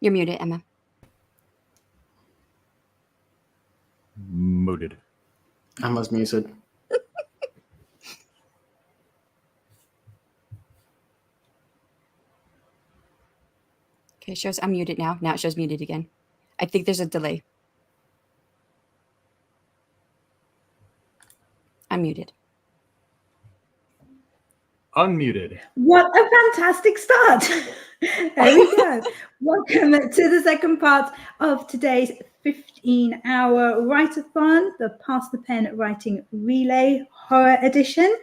You're muted, Emma. Muted. Emma's muted. Okay, it shows I'm muted now. Now it shows muted again. I think there's a delay. I'm muted. Unmuted. What a fantastic start. There we go. Welcome to the second part of today's 15-hour write-a-thon, the Pass the Pen Writing Relay Horror Edition.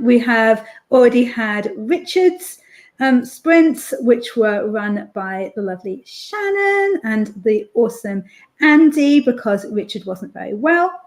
We have already had Richard's sprints, which were run by the lovely Shannon and the awesome Andy, because Richard wasn't very well.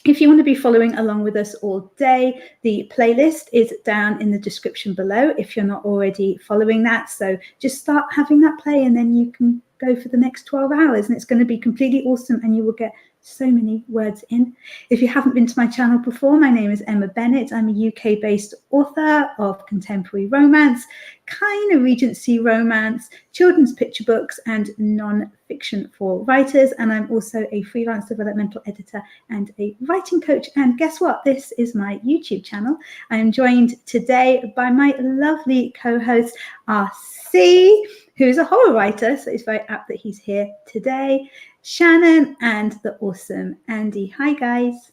If you want to be following along with us all day, the playlist is down in the description below if you're not already following that. So just start having that play and then you can go for the next 12 hours and it's going to be completely awesome and you will get so many words in. If you haven't been to my channel before, my name is Emma Bennet. I'm a UK-based author of contemporary romance, kind of Regency romance, children's picture books, and non-fiction for writers. And I'm also a freelance developmental editor and a writing coach. And guess what? This is my YouTube channel. I am joined today by my lovely co-host, RC, who's a horror writer. So it's very apt that he's here today. Shannon and the awesome Andy. Hi, guys.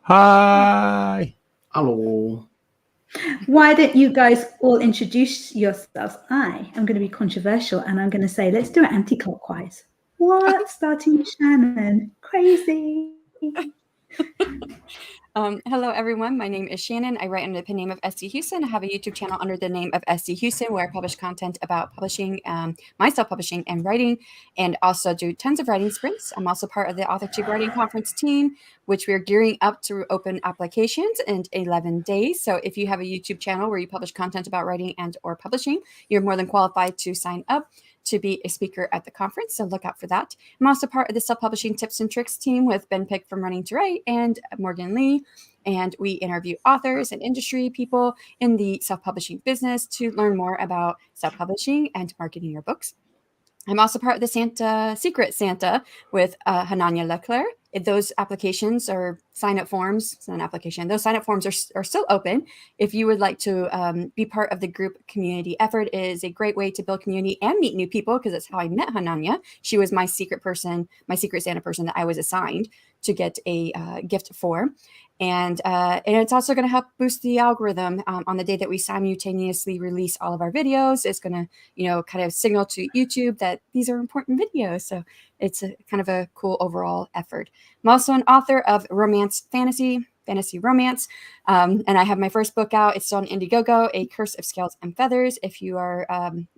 Hi. Hello. Why don't you guys all introduce yourselves? I am going to be controversial and I'm going to say, let's do it anti-clockwise. What? Starting with Shannon. Crazy. Hello, everyone. My name is Shannon. I write under the pen name of SC Houston. I have a YouTube channel under the name of SC Houston where I publish content about publishing, myself publishing and writing, and also do tons of writing sprints. I'm also part of the AuthorTube Writing Conference team, which we're gearing up to open applications in 11 days. So if you have a YouTube channel where you publish content about writing and or publishing, you're more than qualified to sign up to be a speaker at the conference, so look out for that. I'm also part of the self-publishing tips and tricks team with Ben Pick from Running to Write and Morgan Lee, and we interview authors and industry people in the self-publishing business to learn more about self-publishing and marketing your books. I'm also part of the Secret Santa with Hananya Leclerc. Those applications or sign-up forms, it's not an application, those sign-up forms are still open. If you would like to be part of the group community effort, it is a great way to build community and meet new people because that's how I met Hananya. She was my secret Santa person that I was assigned to get a gift for. And it's also going to help boost the algorithm on the day that we simultaneously release all of our videos. It's going to, kind of signal to YouTube that these are important videos. So it's kind of a cool overall effort. I'm also an author of romance fantasy romance. And I have my first book out. It's still on Indiegogo, A Curse of Scales and Feathers. If you are,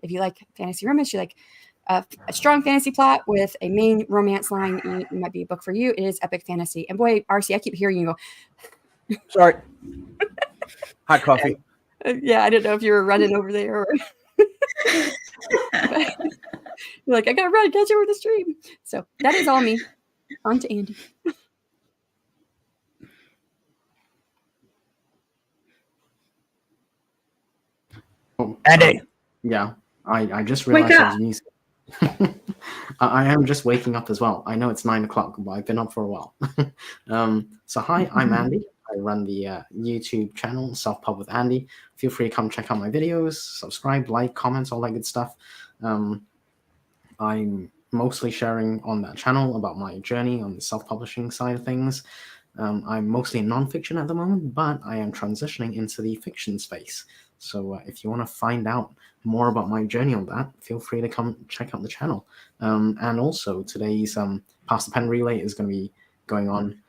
if you like fantasy romance, you like a strong fantasy plot with a main romance line, it might be a book for you. It is epic fantasy. And boy, RC, I keep hearing you go. Sorry. Hot coffee. Yeah, I didn't know if you were running over there or you're like, I gotta run, catch over the stream. So that is all me. On to Andy. Oh, Andy. Yeah, I just realized I was music. I am just waking up as well. I know it's 9 o'clock, but I've been up for a while. So hi, I'm Andy. I run the YouTube channel, Self-Pub with Andy. Feel free to come check out my videos, subscribe, like, comments, all that good stuff. I'm mostly sharing on that channel about my journey on the self-publishing side of things. I'm mostly in non-fiction at the moment, but I am transitioning into the fiction space. So if you want to find out more about my journey on that, feel free to come check out the channel. And also today's Pass the Pen Relay is going to be going on.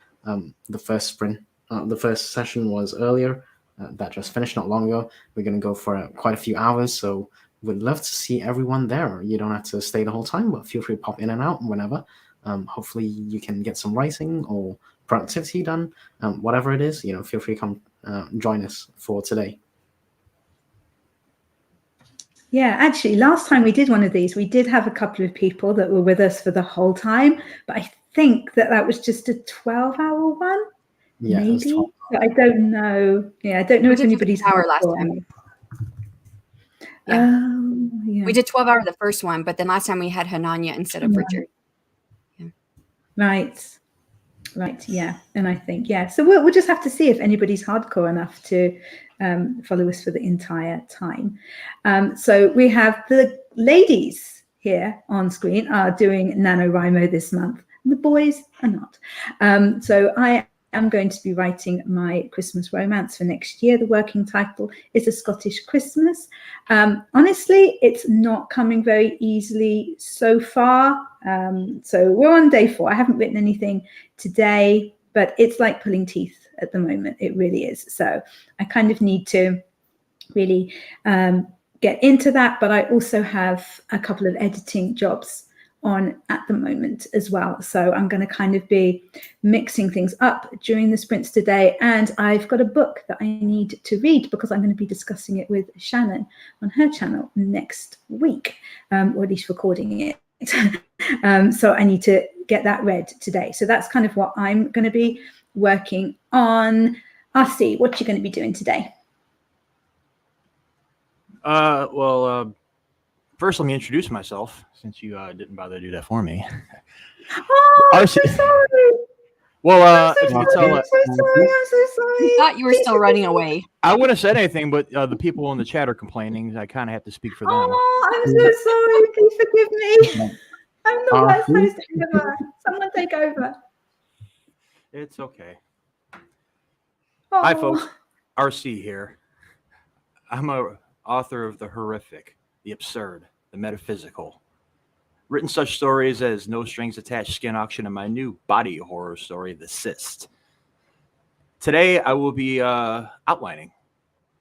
The first sprint, the first session was earlier. That just finished not long ago. We're going to go for quite a few hours. So we'd love to see everyone there. You don't have to stay the whole time, but feel free to pop in and out whenever. Hopefully you can get some writing or productivity done. Whatever it is, feel free to come join us for today. Yeah, actually, last time we did one of these, we did have a couple of people that were with us for the whole time, but I think that was just a 12-hour one. Yeah, maybe. But I don't know. Yeah, I don't know if anybody's hour last time. Yeah. Yeah. We did 12 hour the first one, but then last time we had Hananya instead of Richard. Right. Yeah. And I think, yeah. So we'll just have to see if anybody's hardcore enough to follow us for the entire time. So we have the ladies here on screen are doing NaNoWriMo this month. And the boys are not. So I am going to be writing my Christmas romance for next year. The working title is A Scottish Christmas. Honestly, it's not coming very easily so far. So we're on day 4. I haven't written anything today, but it's like pulling teeth at the moment. It really is. So I kind of need to really get into that. But I also have a couple of editing jobs on at the moment as well. So I'm going to kind of be mixing things up during the sprints today. And I've got a book that I need to read because I'm going to be discussing it with Shannon on her channel next week, or at least recording it. So I need to get that read today. So that's kind of what I'm going to be working on. RC, what you going to be doing today? First, let me introduce myself since you didn't bother to do that for me. Oh, I'm so sorry. Well, I'm so sorry. I'm so sorry. I'm so sorry. I thought you were still running away. I wouldn't have said anything, but the people in the chat are complaining. I kind of have to speak for them. Oh, I'm so sorry. Please forgive me. I'm the worst host ever. Someone take over. It's okay. Oh. Hi, folks. RC here. I'm a author of the horrific, the absurd, the metaphysical. Written such stories as No Strings Attached Skin Auction and my new body horror story, The Cyst. Today, I will be outlining.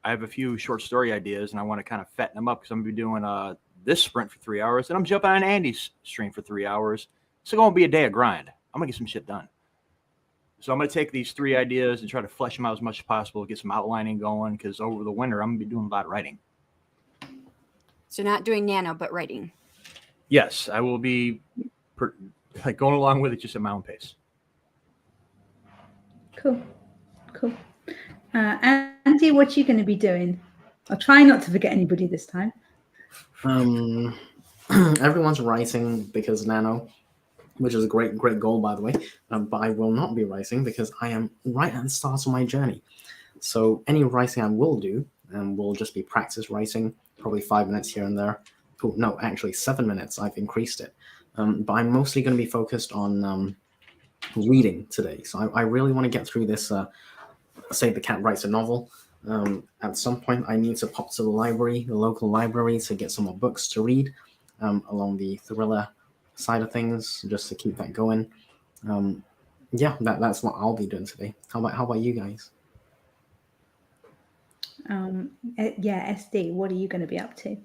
I have a few short story ideas, and I want to kind of fatten them up because I'm going to be doing this sprint for 3 hours, and I'm jumping on Andy's stream for 3 hours. It's going to be a day of grind. I'm going to get some shit done. So I'm going to take these 3 ideas and try to flesh them out as much as possible, get some outlining going, because over the winter, I'm going to be doing a lot of writing. So not doing nano, but writing. Yes, I will be going along with it just at my own pace. Cool. Andy, what are you going to be doing? I'll try not to forget anybody this time. Everyone's writing because Nano, which is a great goal, by the way. But I will not be writing because I am right at the start of my journey. So any writing I will do will just be practice writing, probably 5 minutes here and there. Oh, no, actually 7 minutes. I've increased it. But I'm mostly going to be focused on reading today. So I really want to get through this. Say the cat writes a novel. At some point, I need to pop to the local library, to get some more books to read along the thriller side of things, just to keep that going. Yeah, that's what I'll be doing today. How about you guys? Yeah, SD, what are you going to be up to?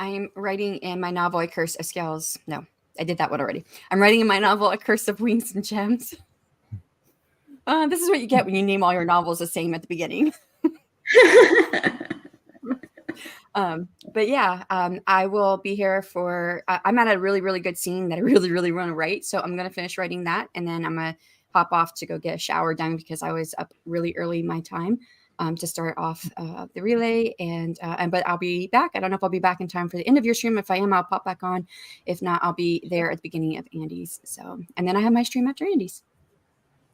I'm writing in my novel, A Curse of Scales. No, I did that one already. I'm writing in my novel, A Curse of Wings and Gems. This is what you get when you name all your novels the same at the beginning. But yeah, I will be here for, I'm at a really, really good scene that I really, really want to write. So I'm going to finish writing that. And then I'm going to hop off to go get a shower done because I was up really early my time to start off the relay. But I'll be back. I don't know if I'll be back in time for the end of your stream. If I am, I'll pop back on. If not, I'll be there at the beginning of Andy's. So, and then I have my stream after Andy's.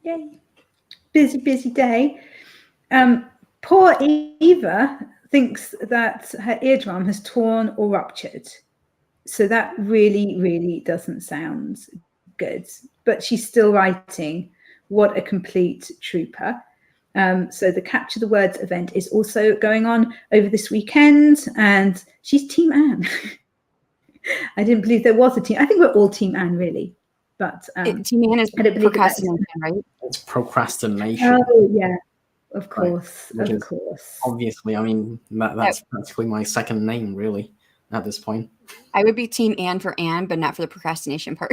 Yay. Busy day. Poor Eva thinks that her eardrum has torn or ruptured. So that really, really doesn't sound good. But she's still writing. What a complete trooper. So the Capture the Words event is also going on over this weekend. And she's Team Anne. I didn't believe there was a team. I think we're all Team Anne, really. But Team Anne is procrastination, right? It's procrastination. Oh, yeah. Of course, right. of course. Obviously, I mean, that's practically my second name, really, at this point. I would be Team Anne for Anne, but not for the procrastination part.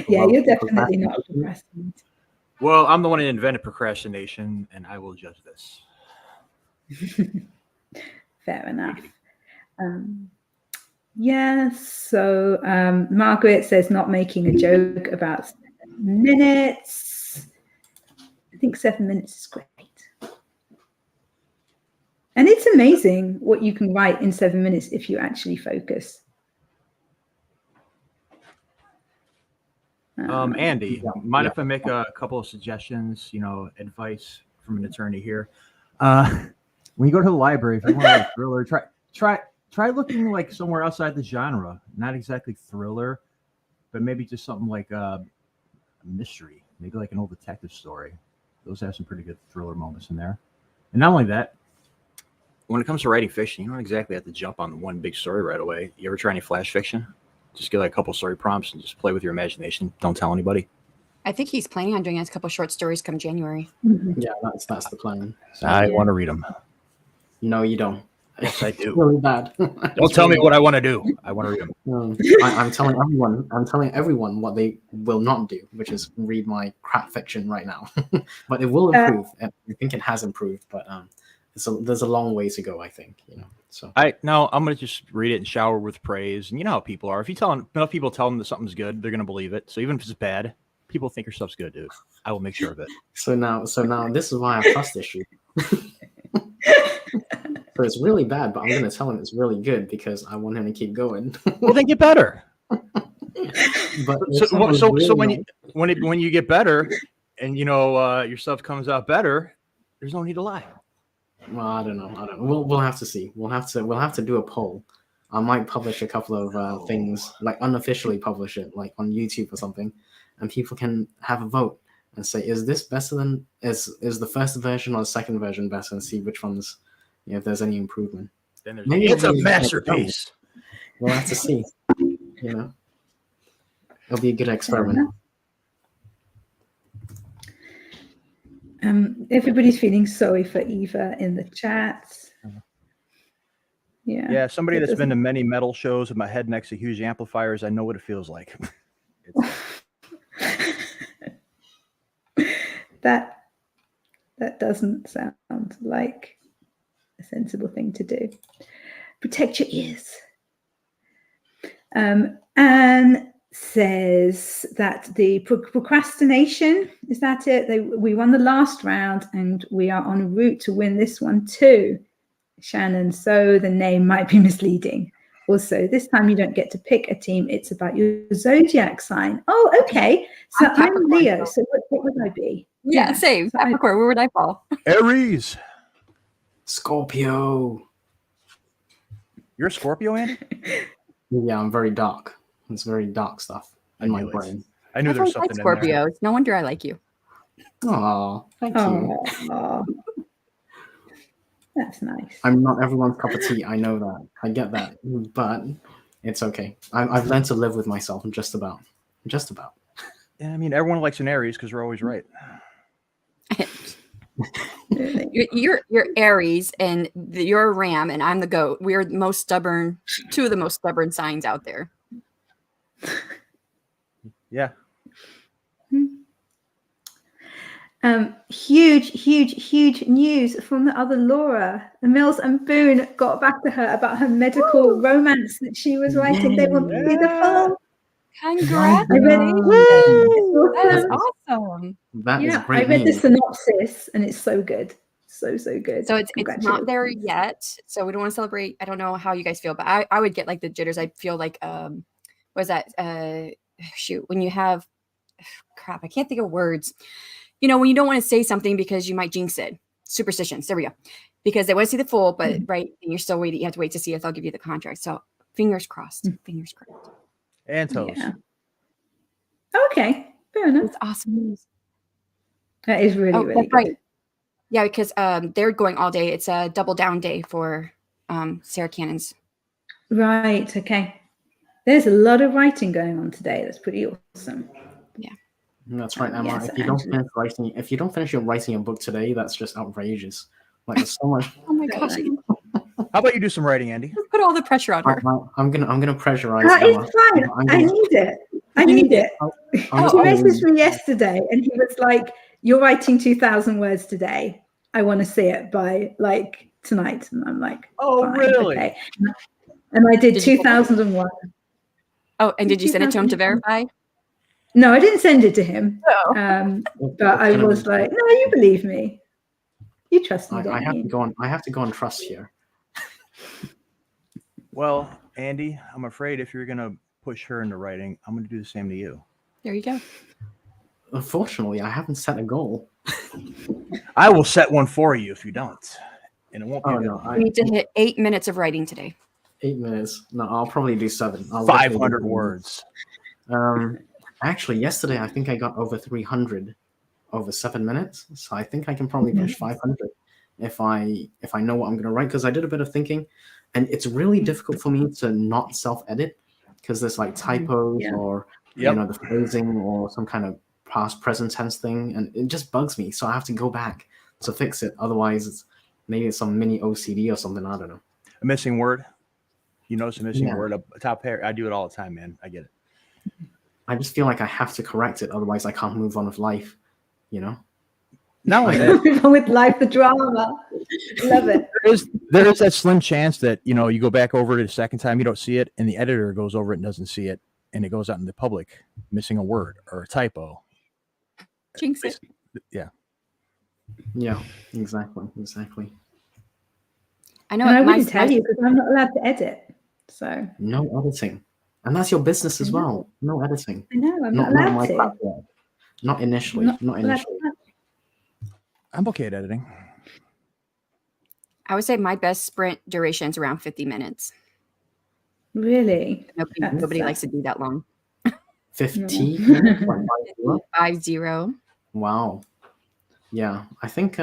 Yeah, you're definitely not a procrastinator. Well, I'm the one that invented procrastination, and I will judge this. Fair enough. Yes, so Margaret says not making a joke about 7 minutes. I think 7 minutes is great. And it's amazing what you can write in 7 minutes if you actually focus. Andy, mind if I make a couple of suggestions, advice from an attorney here? When you go to the library, if you want a thriller, try looking like somewhere outside the genre. Not exactly thriller, but maybe just something like a mystery, maybe like an old detective story. Those have some pretty good thriller moments in there. And not only that, when it comes to writing fiction, you don't exactly have to jump on one big story right away. You ever try any flash fiction? Just get like a couple story prompts and just play with your imagination. Don't tell anybody. I think he's planning on doing a couple short stories come January. Yeah, that's the plan. So, I want to read them. No, you don't. Yes, I do. It's really bad. Don't tell me what I want to do. I want to read them. I'm telling everyone what they will not do, which is read my crap fiction right now. But it will improve. I think it has improved, but there's a long way to go, I think. So I'm gonna just read it and shower with praise. And you know how people are. If you tell enough people tell them that something's good, they're gonna believe it. So even if it's bad, people think your stuff's good, dude. I will make sure of it. So now this is why I have trust issues. So it's really bad, but I'm gonna tell him it's really good because I want him to keep going. Well, then get better. But so when you get better, and your stuff comes out better, there's no need to lie. Well, I don't know. We'll have to see. We'll have to do a poll. I might publish a couple of things, like unofficially publish it, like on YouTube or something, and people can have a vote and say, is this better than is the first version or the second version better, and see which ones, if there's any improvement. Then it's a masterpiece. We'll have to see. It'll be a good experiment. Everybody's feeling sorry for Eva in the chat. Yeah, somebody that's been to many metal shows with my head next to huge amplifiers, I know what it feels like. That doesn't sound like a sensible thing to do. Protect your ears. Anne says that the procrastination, is that it? We won the last round and we are en route to win this one too, Shannon. So the name might be misleading. Also, this time you don't get to pick a team. It's about your zodiac sign. Oh, okay. So I'm Leo. So what would I be? Yeah, same. So Capricorn, where would I fall? Aries. Scorpio. You're a Scorpio, Andy? Yeah, I'm very dark. It's very dark stuff in my brain. I knew there was something in there. Scorpios. No wonder I like you. Oh, thank you. That's nice. I'm not everyone's cup of tea. I know that. I get that. But it's okay. I've learned to live with myself just about. Yeah, I mean, everyone likes an Aries because we're always right. You're Aries and you're a ram and I'm the goat. We're the most stubborn, two of the most stubborn signs out there. Yeah. Huge news from the other Laura. Mills and Boone got back to her about her medical romance that she was writing. They want to see the full. Congrats! That's awesome. That is great. I read the synopsis and it's so good. So good. So it's not there yet. So we don't want to celebrate. I don't know how you guys feel, but I would get like the jitters. I feel like what is that? When you have crap, I can't think of words. When you don't want to say something because you might jinx it. Superstitions. There we go. Because they want to see the full, but right, and you're still waiting. You have to wait to see if they'll give you the contract. So fingers crossed. Fingers crossed. And toes. Yeah. Okay, fair enough. It's awesome news. That is really good. Right. Yeah, because they're going all day. It's a double down day for Sarah Cannon's. Right. Okay. There's a lot of writing going on today. That's pretty awesome. Yeah. That's right, Emma. Yes, if you don't finish writing a book today, that's just outrageous. Like there's so much. Oh my gosh. How about you do some writing, Andy? Let's put all the pressure on her. I'm gonna pressurize. It's fine. I need it. He messaged me yesterday, and he was like, "You're writing 2,000 words today. I want to see it by like tonight." And I'm like, "Oh, fine, really?" Okay. And I did 2001. Oh, and did you send it to him to verify? No, I didn't send it to him. Oh. But I was like, "No, you believe me. You trust me." I have to go on trust here. Well, Andy, I'm afraid if you're gonna push her into writing, I'm gonna do the same to you. There you go. Unfortunately, I haven't set a goal. I will set one for you if you don't, and it won't be Oh a good no, one. We need to hit 8 minutes of writing today. 8 minutes. No, I'll probably do 7. I'll definitely do 500 7. words. Actually, yesterday I think I got over 300 over 7 minutes. So I think I can probably push 500 if I know what I'm going to write, because I did a bit of thinking, and it's really difficult for me to not self-edit because there's like typos Yeah. or Yep. the phrasing or some kind of past present tense thing, and it just bugs me. So I have to go back to fix it. Otherwise, maybe it's some mini OCD or something. I don't know. A missing word. You notice a missing Yeah. word, a top pair. I do it all the time, man. I get it. I just feel like I have to correct it. Otherwise, I can't move on with life. Not only that, With life, the drama. Love it. there is that slim chance that you go back over it a second time, you don't see it, and the editor goes over it and doesn't see it, and it goes out in the public missing a word or a typo. Jinx it. Yeah. Yeah, exactly. I know And I my- wouldn't tell you because I'm not allowed to edit. So No editing. And that's your business as I know. well. No editing. I know I'm not Not allowed my to. platform. Not initially. Not allowed initially. to. I'm okay at editing. I would say my best sprint duration is around 50 minutes. Really? Nobody likes to do that long. 50? No. 50. Wow. Yeah. I think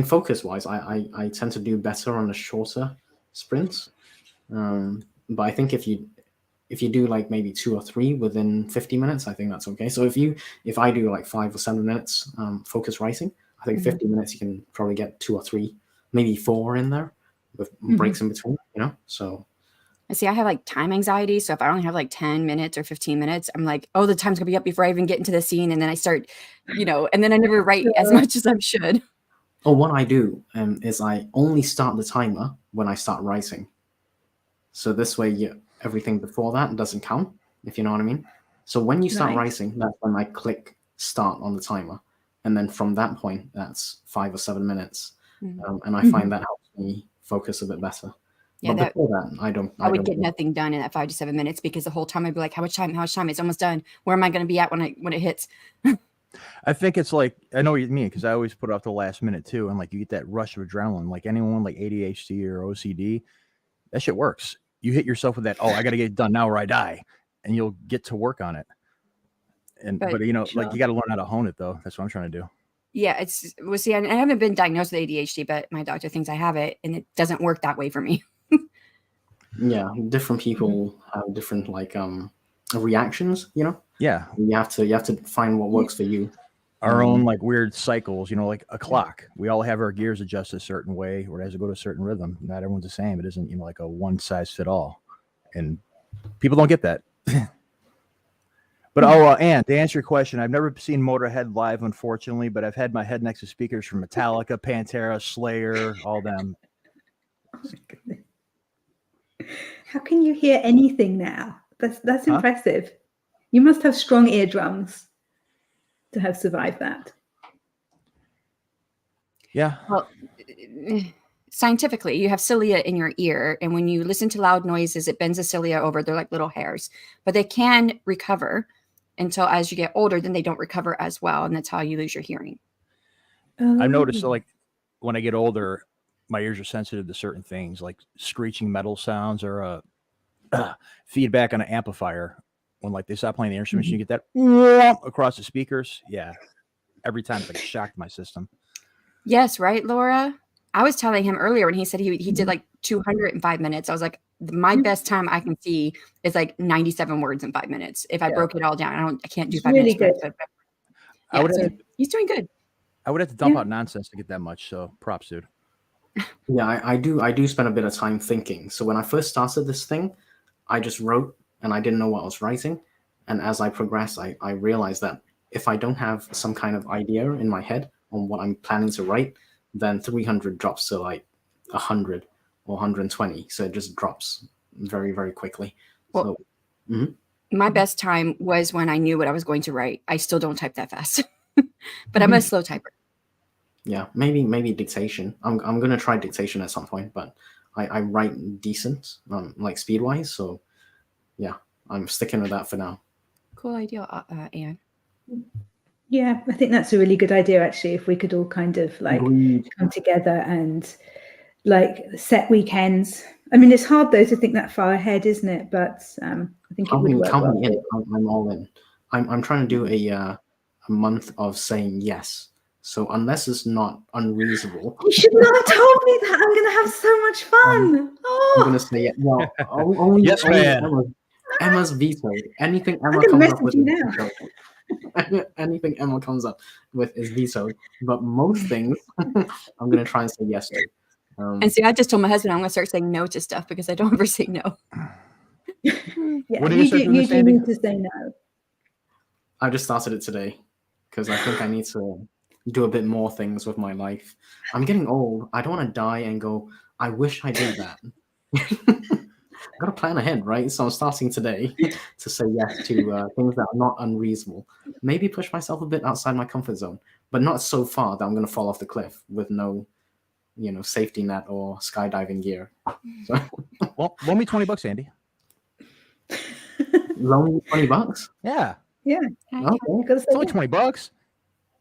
focus wise, I tend to do better on the shorter sprints. But I think if you do like maybe 2 or 3 within 50 minutes, I think that's okay. So if I do like 5 or 7 minutes focus writing, I think 50 minutes you can probably get 2 or 3, maybe 4 in there with breaks in between, So I see I have like time anxiety. So if I only have like 10 minutes or 15 minutes, I'm like, oh, the time's gonna be up before I even get into the scene. And then I start, and then I never write as much as I should. Oh, what I do is I only start the timer when I start writing. So this way, everything before that doesn't count, if you know what I mean. So when you start Right. writing, that's when I click start on the timer. And then from that point, that's 5 or 7 minutes. And I find that helps me focus a bit better. Yeah, But before that, I would don't get nothing done in that 5 to 7 minutes because the whole time I'd be like, how much time? It's almost done. Where am I going to be at when it hits? I think it's like, I know what you mean, because I always put off the last minute too, and like you get that rush of adrenaline. Like anyone like ADHD or OCD, that shit works. You hit yourself with that, oh, I got to get it done now or I die, and you'll get to work on it. But like you got to learn how to hone it though. That's what I'm trying to do. Yeah, see, I haven't been diagnosed with ADHD, but my doctor thinks I have it, and it doesn't work that way for me. Yeah, different people have different like reactions. Yeah, You have to find what works for you. our own like weird cycles, like a clock. We all have our gears adjusted a certain way, or it has to go to a certain rhythm. Not everyone's the same. It isn't, like a one size fit all, and people don't get that. But and to answer your question, I've never seen Motorhead live, unfortunately, but I've had my head next to speakers from Metallica, Pantera, Slayer, all them. Oh my goodness. How can you hear anything now? That's impressive. You must have strong eardrums to have survived that. Yeah. Well, scientifically, you have cilia in your ear, and when you listen to loud noises, it bends the cilia over. They're like little hairs, but they can recover until as you get older, then they don't recover as well, and that's how you lose your hearing. I've noticed like when I get older, my ears are sensitive to certain things, like screeching metal sounds or feedback on an amplifier. When like they stop playing the instruments, you get that across the speakers. Yeah, every time it's like a shock to my system. Yes, right, Laura. I was telling him earlier when he said he did like 205 minutes. I was like, my best time I can see is like 97 words in 5 minutes. If I broke it all down, I can't do It's 5 really minutes. good. But he's doing good. I would have to dump out nonsense to get that much. So props, dude. Yeah, I do spend a bit of time thinking. So when I first started this thing, I just wrote and I didn't know what I was writing. And as I progressed, I realized that if I don't have some kind of idea in my head on what I'm planning to write, then 300 drops to like 100 or 120. So it just drops very, very quickly. Well, my best time was when I knew what I was going to write. I still don't type that fast, but I'm a slow typer. Yeah, maybe dictation. I'm gonna try dictation at some point, but I write decent, like speed wise. So yeah, I'm sticking with that for now. Cool idea, Anne. Yeah, I think that's a really good idea, actually, if we could all kind of like Agreed. come together and like set weekends. I mean, it's hard though to think that far ahead, isn't it? But I think it would work Count well. me in. I'm all in. I'm trying to do a month of saying yes. So unless it's not unreasonable, You should not have told me that. I'm going to have so much fun. I'm gonna Oh, say yes. Well, only, Yes, only man. Emma's veto. Anything I'm Emma going to comes up message with you is now. vetoed. Anything Emma comes up with is vetoed. But most things I'm gonna try and say yes to. And see, I just told my husband I'm going to start saying no to stuff because I don't ever say no. Yeah, When are you you start do. doing You this, do Andy? need to say no. I just started it today because I think I need to do a bit more things with my life. I'm getting old. I don't want to die and go, I wish I did that. Got to plan ahead, right? So I'm starting today to say yes to things that are not unreasonable. Maybe push myself a bit outside my comfort zone, but not so far that I'm going to fall off the cliff with no, safety net or skydiving gear. So Well, loan me $20, Andy. loan me $20. Yeah, Yeah, Okay, you got to say it's only yes. $20.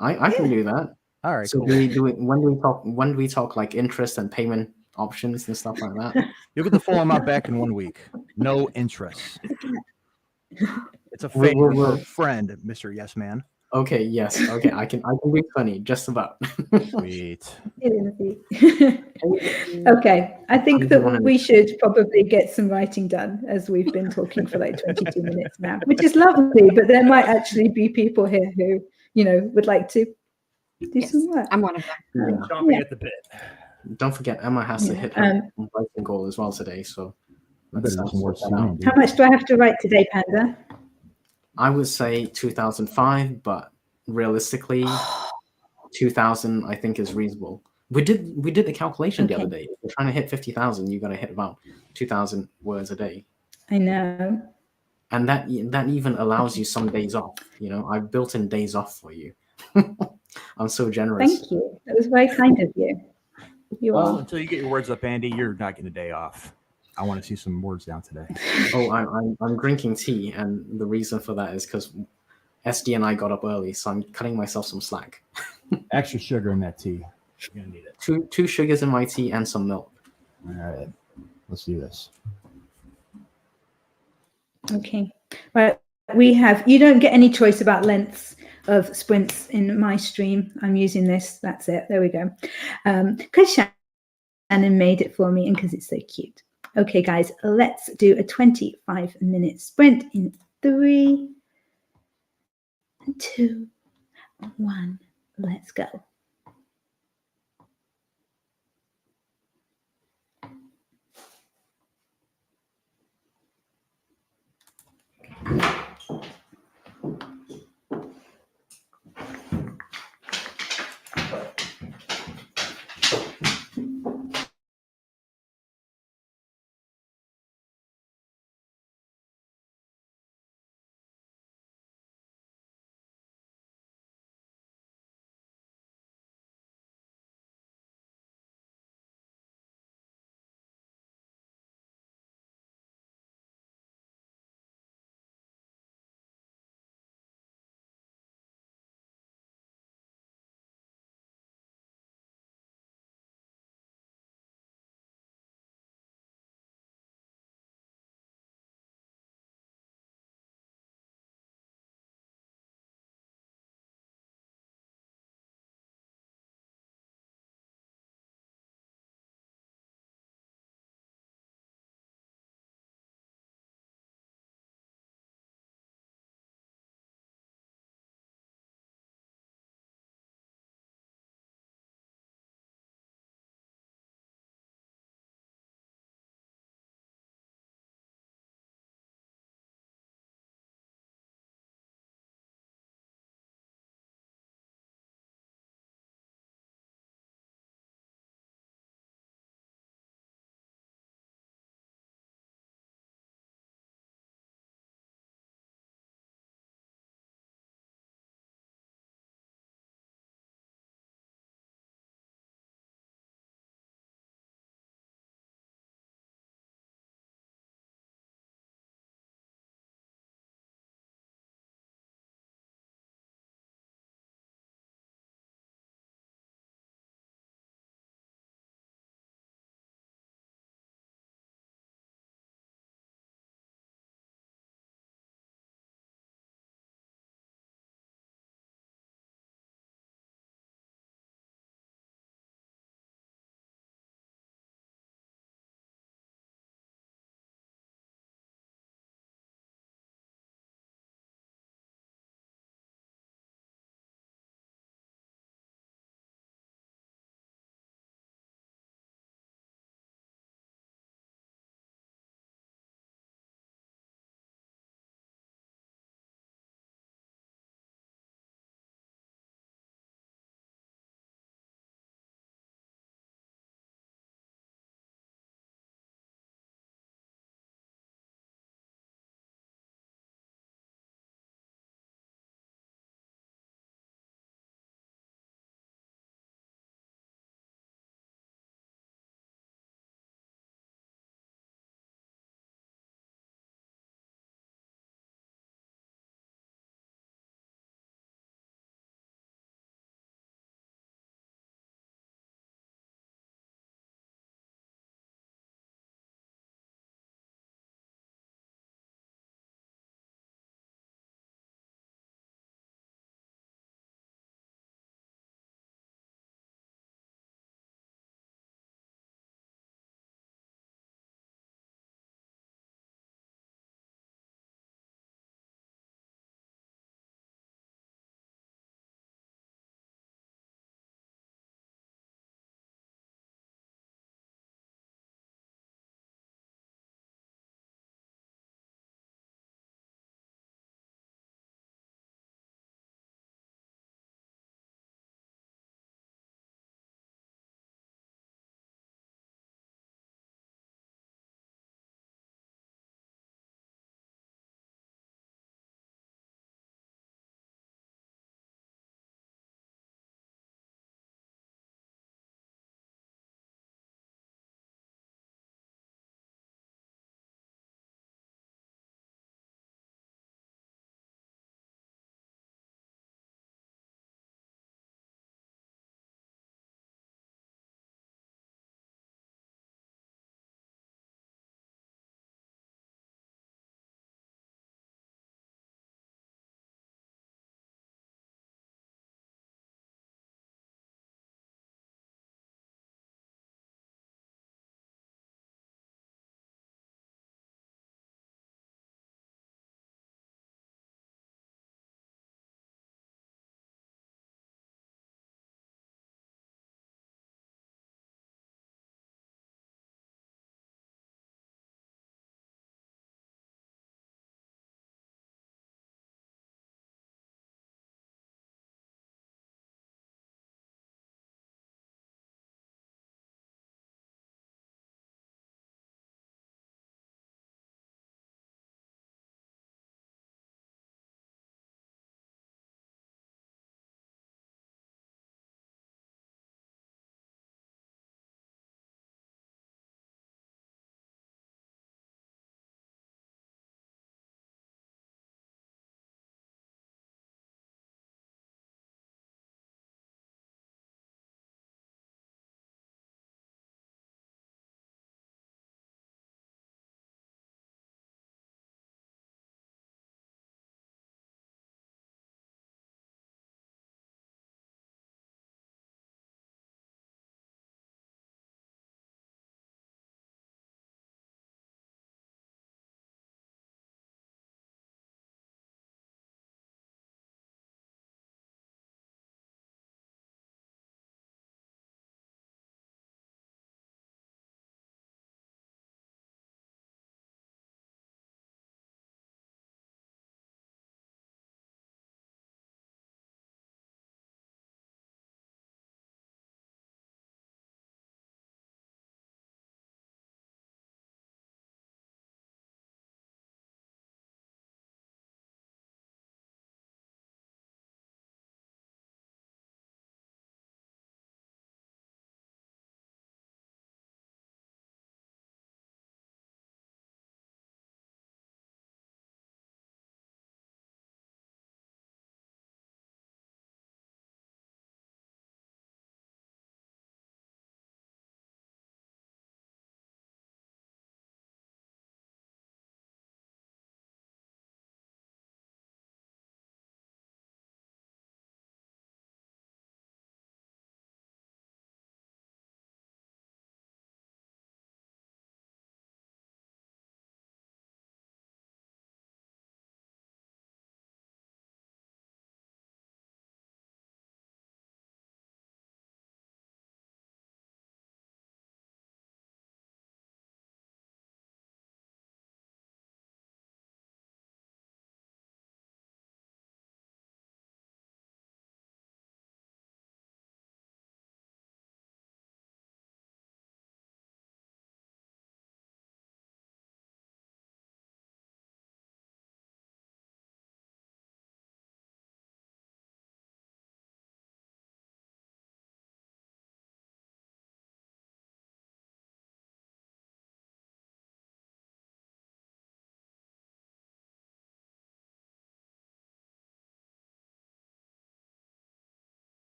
I can do that. All right, So cool. when do we talk like interest and payment options and stuff like that? You'll get the full amount back in 1 week. No interest. It's a We'll- favor we'll- for a friend, Mr. Yes Man. Okay, yes, okay, I can be funny just about. Sweet. Okay, I think How do you wanna that we should probably get some writing done as we've been talking for like 22 minutes now, which is lovely, but there might actually be people here who, would like to do Yes, some work. I'm one of them. Yeah. Chomping at the bit. Don't forget, Emma has to Yeah, hit her writing goal as well today. So let's Better do some sort words that soon, out. Andy. How much do I have to write today, Panda? I would say 2005, but realistically, 2000 I think is reasonable. We did the calculation the Okay. other day. If you're trying to hit 50,000, you got to hit about 2,000 words a day, I know. and that even allows you some days off. I've built in days off for you. I'm so generous. Thank you. That was very kind of you. You Well, are. until you get your words up, Andy, you're not getting a day off. I want to see some words down today. Oh, I'm drinking tea, and the reason for that is because SD and I got up early, so I'm cutting myself some slack. Extra sugar in that tea. You're gonna need it. Two sugars in my tea and some milk. All right, let's do this. Okay. Right. You don't get any choice about lengths of sprints in my stream. I'm using this. That's it. There we go. Because Shannon made it for me and because it's so cute. Okay, guys, let's do a 25-minute sprint in 3, 2, 1. Let's go.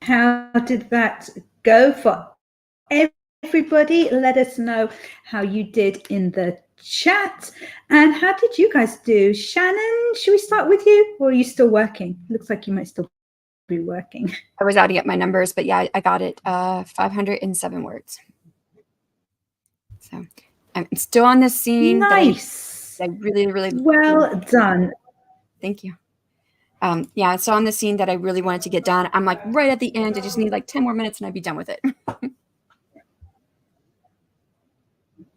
How did that go for everybody? Let us know how you did in the chat. And how did you guys do? Shannon, should we start with you, or are you still working? Looks like you might still be working. I was adding up my numbers, but yeah, I got it. 507 words. So I'm still on this scene. Nice. That I really, really well done. Thank you. Yeah, so on the scene that I really wanted to get done. I'm like right at the end. I just need like 10 more minutes and I'd be done with it.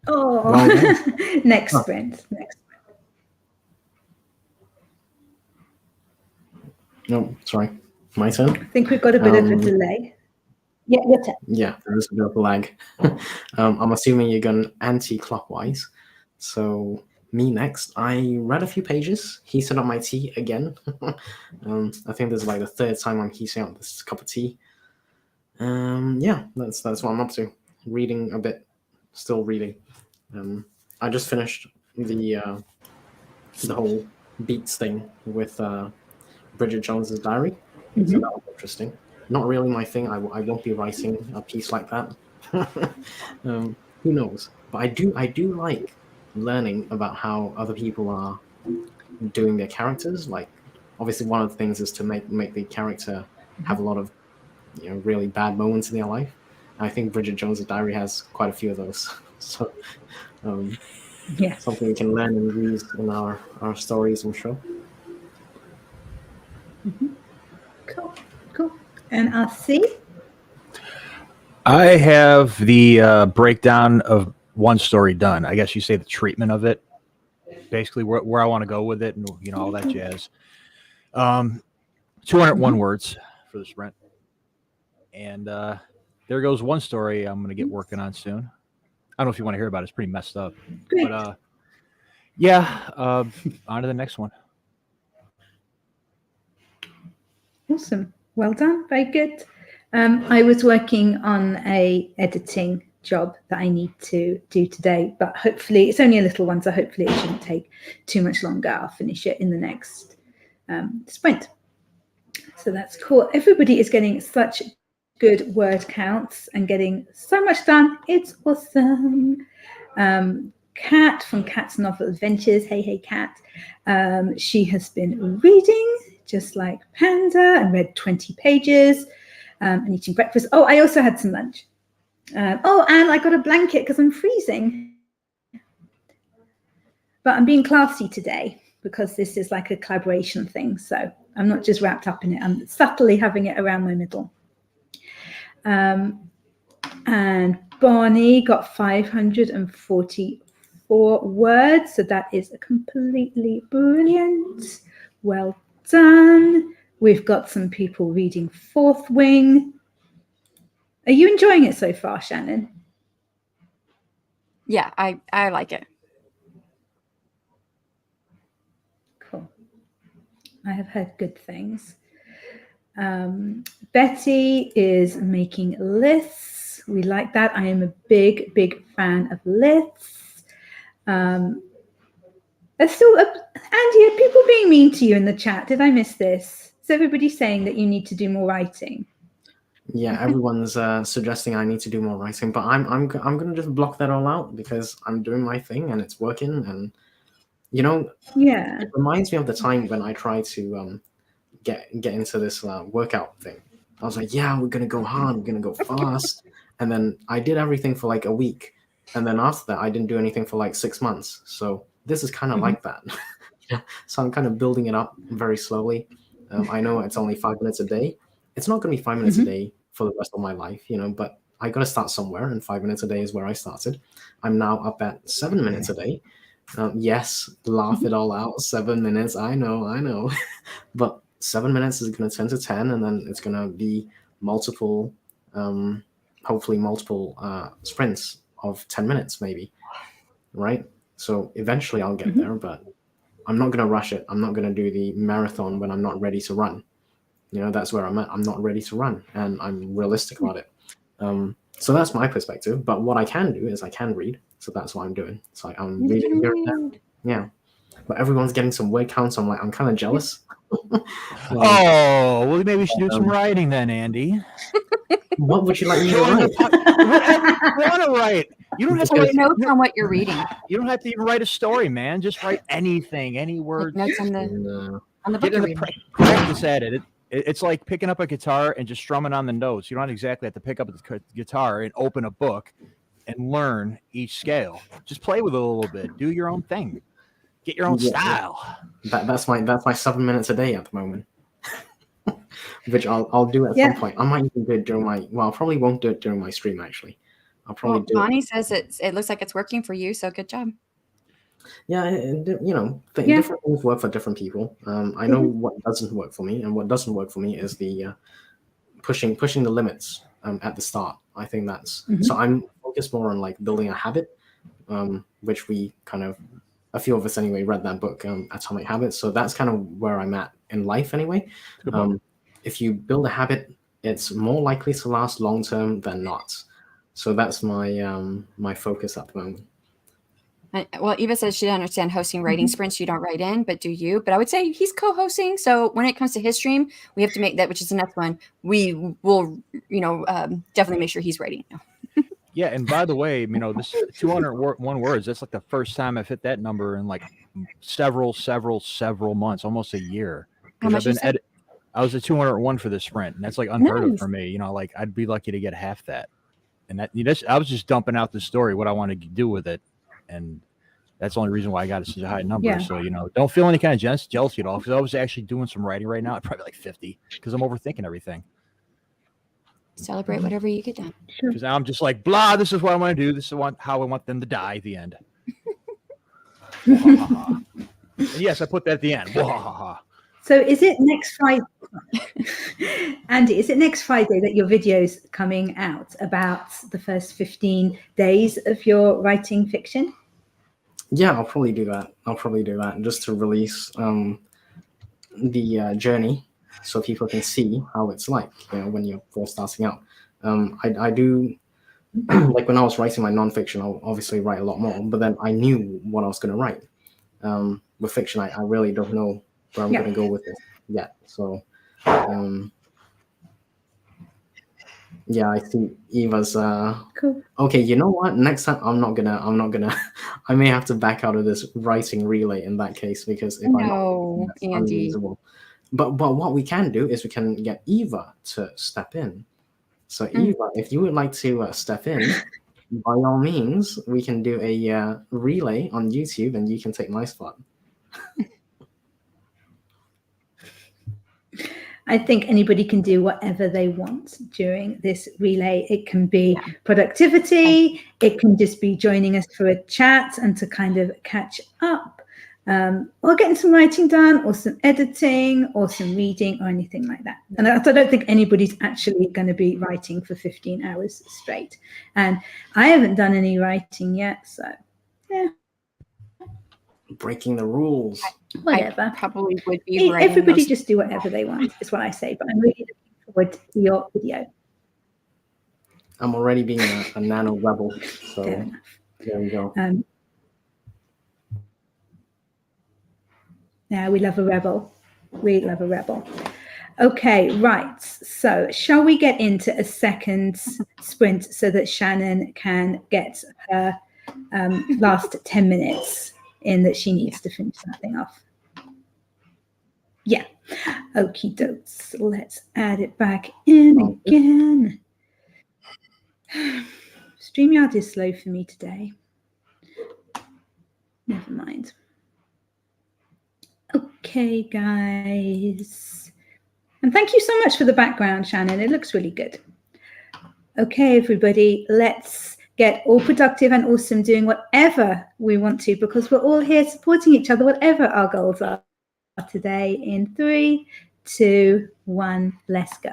Oh, Well next sprint. Next. No, sorry. My turn? I think we've got a bit of a delay. Yeah, your turn. Yeah, there is a bit of a lag. I'm assuming you're going anti-clockwise. So me next. I read a few pages, heated up my tea again. I think this is like the third time I'm heating up this cup of tea. Yeah, that's what I'm up to. Reading a bit, still reading. I just finished the whole Beats thing with Bridget Jones's Diary. So that was interesting. Not really my thing. I won't be writing a piece like that. Who knows? But I do like learning about how other people are doing their characters. Like, obviously, one of the things is to make the character have a lot of really bad moments in their life. And I think Bridget Jones's Diary has quite a few of those. So, yeah, something we can learn and use in our stories, I'm sure. Cool. And RC? I have the breakdown of one story done. I guess you say the treatment of it, basically where I want to go with it, and all that jazz. 201 words for the sprint, and there goes one story I'm going to get working on soon. I don't know if you want to hear about it. It's pretty messed up. Great. But yeah, on to the next one. Awesome. Well done. Very good. I was working on a editing job that I need to do today, but hopefully it's only a little one, so hopefully it shouldn't take too much longer. I'll finish it in the next sprint. So that's cool. Everybody is getting such good word counts and getting so much done. It's awesome. Kat from Kat's Novel Adventures. Hey, Kat. She has been reading just like Panda and read 20 pages and eating breakfast. Oh, I also had some lunch. And I got a blanket because I'm freezing. But I'm being classy today because this is like a collaboration thing. So I'm not just wrapped up in it. I'm subtly having it around my middle. And Bonnie got 544 words. So that is completely brilliant. Well done. We've got some people reading Fourth Wing. Are you enjoying it so far, Shannon? Yeah, I like it. Cool. I have heard good things. Betty is making lists. We like that. I am a big fan of lists. Andy, are people being mean to you in the chat? Did I miss this? Is everybody saying that you need to do more writing? Yeah, everyone's suggesting I need to do more writing, but I'm gonna just block that all out because I'm doing my thing and it's working. And yeah, it reminds me of the time when I tried to get into this workout thing. I was like, yeah, we're gonna go hard, we're gonna go fast, and then I did everything for like a week, and then after that I didn't do anything for like 6 months. So this is kind of like that. So I'm kind of building it up very slowly. I know it's only 5 minutes a day. It's not going to be 5 minutes a day for the rest of my life, but I got to start somewhere, and 5 minutes a day is where I started. I'm now up at 7 minutes a day. Yes, laugh it all out. 7 minutes. I know. But 7 minutes is going to turn to 10, and then it's going to be multiple, hopefully multiple sprints of 10 minutes, maybe. Right? So eventually I'll get there, but I'm not going to rush it. I'm not going to do the marathon when I'm not ready to run. That's where I'm at. I'm not ready to run, and I'm realistic about it. So that's my perspective. But what I can do is I can read. So that's what I'm doing. So I'm reading here and there. Yeah. but everyone's getting some word counts. I'm like, I'm kind of jealous. Oh, well, maybe we should do some writing then, Andy. What would you like me to Join the write? whatever you want to write. You don't have to Write write notes on what you're reading. You don't have to even write a story, man. Just write anything, any Like words. notes on No. the book Get you're in the reading. practice at it. It's like picking up a guitar and just strumming on the notes. You don't exactly have to pick up the guitar and open a book and learn each scale. Just play with it a little bit. Do your own thing. Get your own style. That's my 7 minutes a day at the moment, which I'll do at some point. I might even do it during my. Well, I probably won't do it during my stream actually. I'll probably do Bonnie says it looks like it's working for you, so good job. Yeah, different things work for different people. I know what doesn't work for me, and what doesn't work for me is the pushing the limits at the start. I think that's so. I'm focused more on like building a habit, which we kind of a few of us anyway read that book, Atomic Habits. So that's kind of where I'm at in life anyway. If you build a habit, it's more likely to last long term than not. So that's my my focus at the moment. Well, Eva says she doesn't understand hosting writing sprints. You don't write in, but do you? But I would say he's co-hosting. So when it comes to his stream, we have to make that, which is the next one. We will, definitely make sure he's writing. Yeah, and by the way, this 201 words, that's like the first time I've hit that number in like several months, almost a year. How much I've been I was at 201 for this sprint, and that's like unheard of for me. Like I'd be lucky to get half that. And I was just dumping out the story, what I wanted to do with it. And that's the only reason why I got such a high number. Yeah. So, don't feel any kind of jealousy at all. Because I was actually doing some writing right now. I'd probably like 50 because I'm overthinking everything. Celebrate whatever you get done. Because now I'm just like, blah, this is what I want to do. This is how I want them to die at the end. And yes, I put that at the end. So is it next Friday, Andy, is it next Friday that your video's coming out about the first 15 days of your writing fiction? Yeah, I'll probably do that just to release the journey so people can see how it's like, when you're first starting out. I do, like when I was writing my nonfiction, I'll obviously write a lot more, but then I knew what I was going to write. With fiction, I really don't know where I'm going to go with it yet. So, yeah, I see Eva's Cool. Okay, you know what? Next time I'm not gonna I may have to back out of this writing relay in that case, because if No, that's Andy. unreasonable. But what we can do is we can get Eva to step in. So Eva, if you would like to step in, by all means, we can do a relay on YouTube, and you can take my spot. I think anybody can do whatever they want during this relay. It can be productivity. It can just be joining us for a chat and to kind of catch up, or getting some writing done, or some editing, or some reading, or anything like that. And I don't think anybody's actually going to be writing for 15 hours straight. And I haven't done any writing yet, so yeah. Breaking the rules. Whatever. I probably would be writing. Everybody just do whatever they want, is what I say. But I'm really looking forward to your video. I'm already being a nano rebel, so Fair enough. there we go. Yeah, we love a rebel. We love a rebel. Okay, right. So shall we get into a second sprint so that Shannon can get her last 10 minutes in that she needs to finish that thing off? Yeah. Okie dokes. Let's add it back in again. StreamYard is slow for me today. Never mind. Okay, guys. And thank you so much for the background, Shannon. It looks really good. Okay, everybody, let's get all productive and awesome doing whatever we want to, because we're all here supporting each other, whatever our goals are today. In 3, 2, 1, let's go.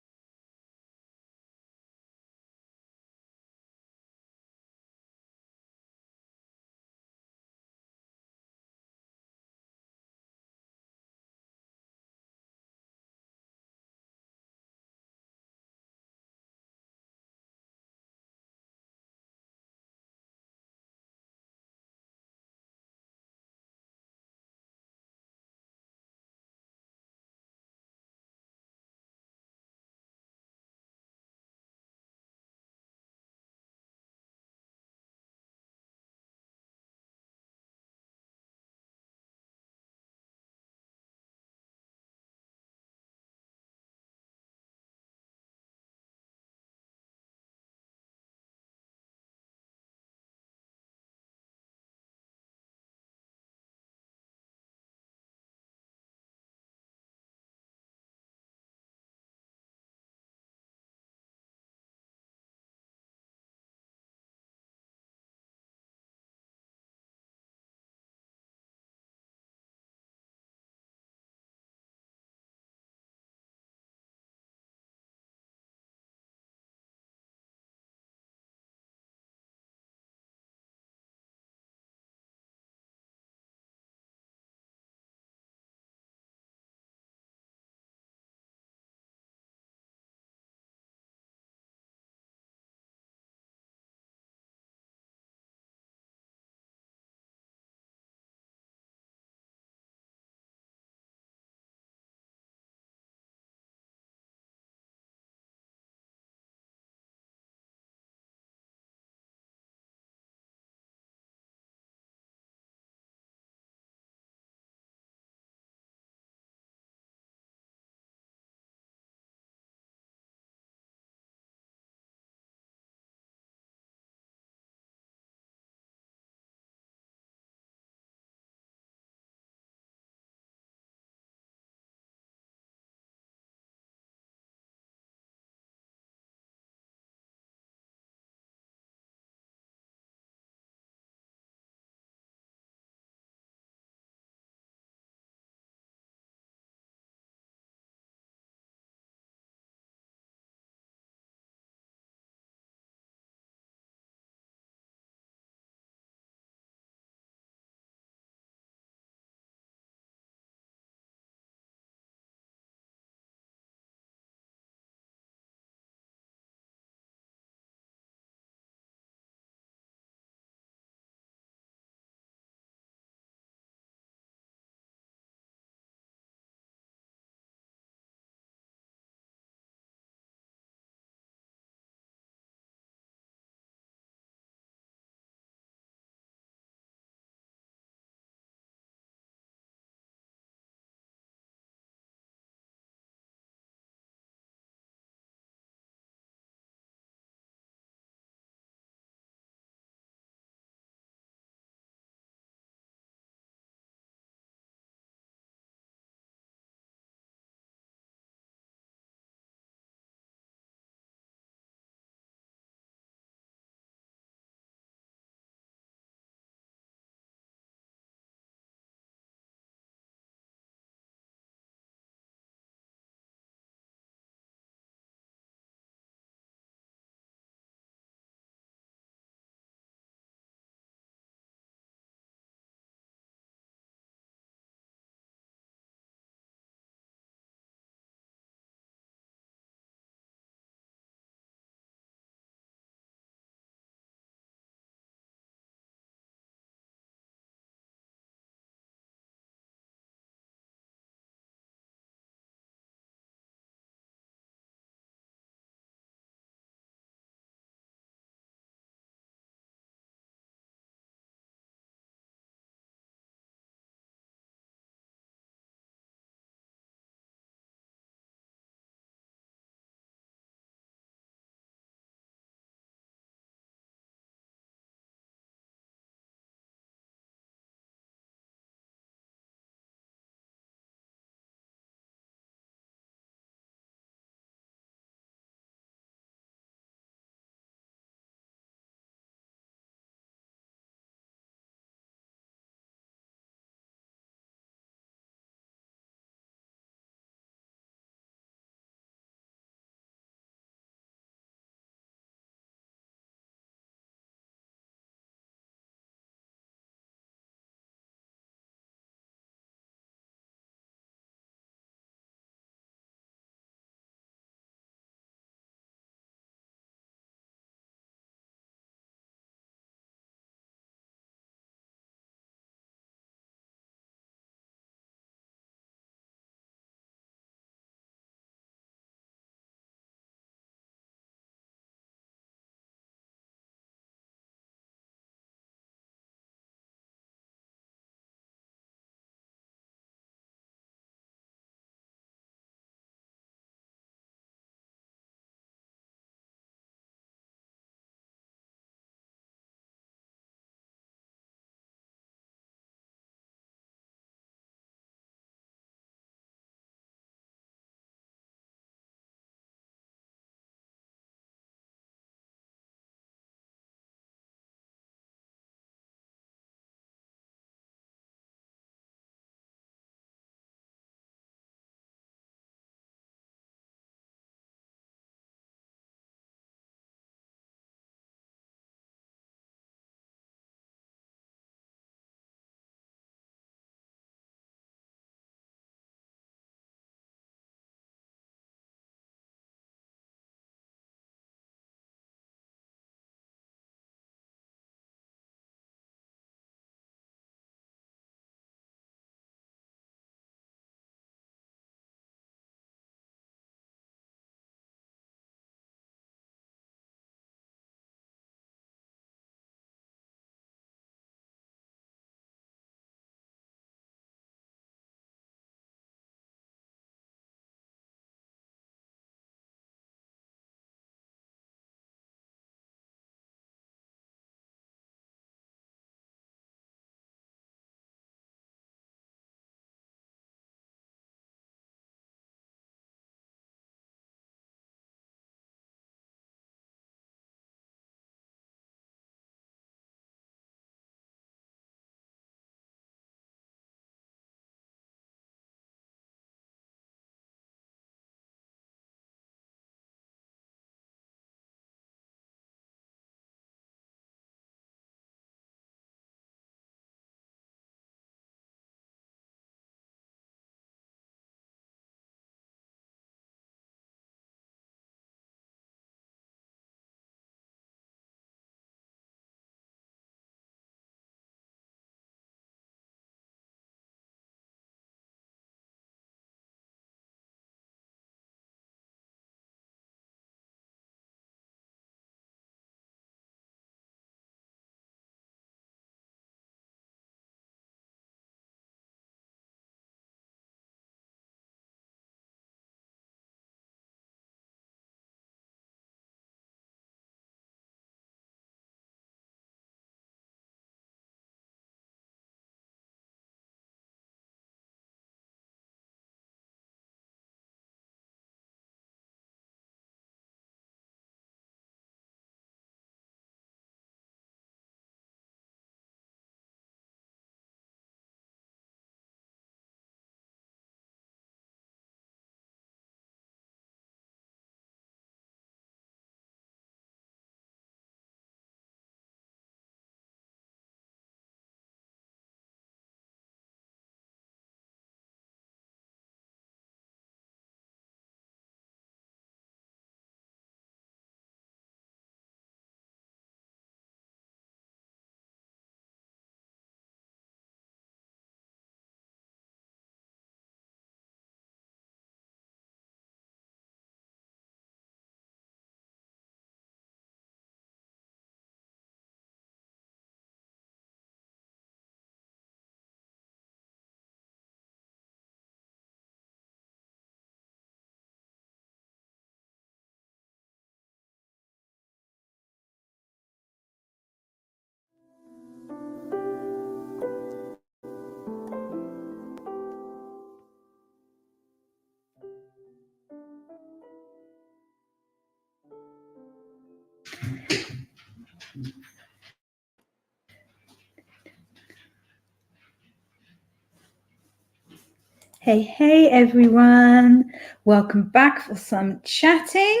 Hey, everyone. Welcome back for some chatting.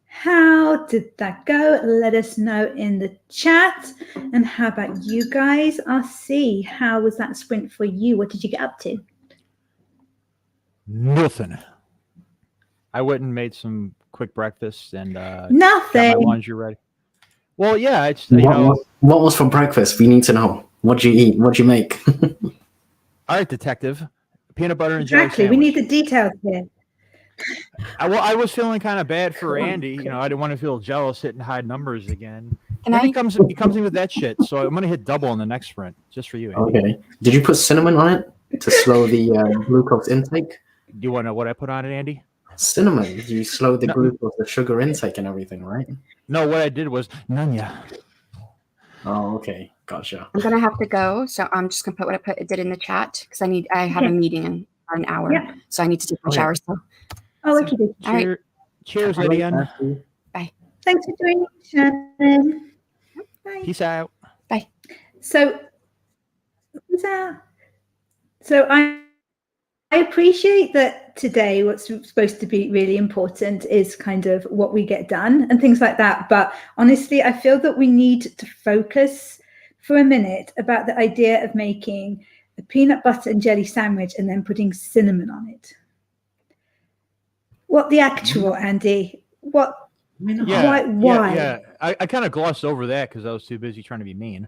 How did that go? Let us know in the chat. And how about you guys? RC, how was that sprint for you? What did you get up to? Nothing. I went and made some quick breakfast and got Nothing. my laundry ready. Well, yeah, it's What was for breakfast? We need to know. What'd you eat? What'd you make? all right, detective. Peanut butter and jelly Exactly. sandwich. We need the details here. I was feeling kind of bad for Andy. You know, I didn't want to feel jealous hitting high numbers again. And Then he comes in with that shit. So I'm gonna hit double in the next sprint just for you, Andy. Okay. Did you put cinnamon on it to slow the glucose intake? Do you want to know what I put on it, Andy? Cinnamon. You slow the No. glucose, the sugar intake, and everything, right? No, what I did was Nanya. Oh, okay. Gotcha. I'm gonna have to go, so I'm just gonna put what I did in the chat because I have a meeting in an hour, Yeah. so I need to take my Okay. shower. So Oh, okay. all right. Cheers, All right, Lydian. Ashley. Thanks for joining, Shannon. Bye. Peace out. So, I appreciate that today what's supposed to be really important is kind of what we get done and things like that. But honestly, I feel that we need to focus for a minute about the idea of making a peanut butter and jelly sandwich and then putting cinnamon on it. What the actual, Andy? What? Yeah, Why? Yeah. I kind of glossed over that because I was too busy trying to be mean.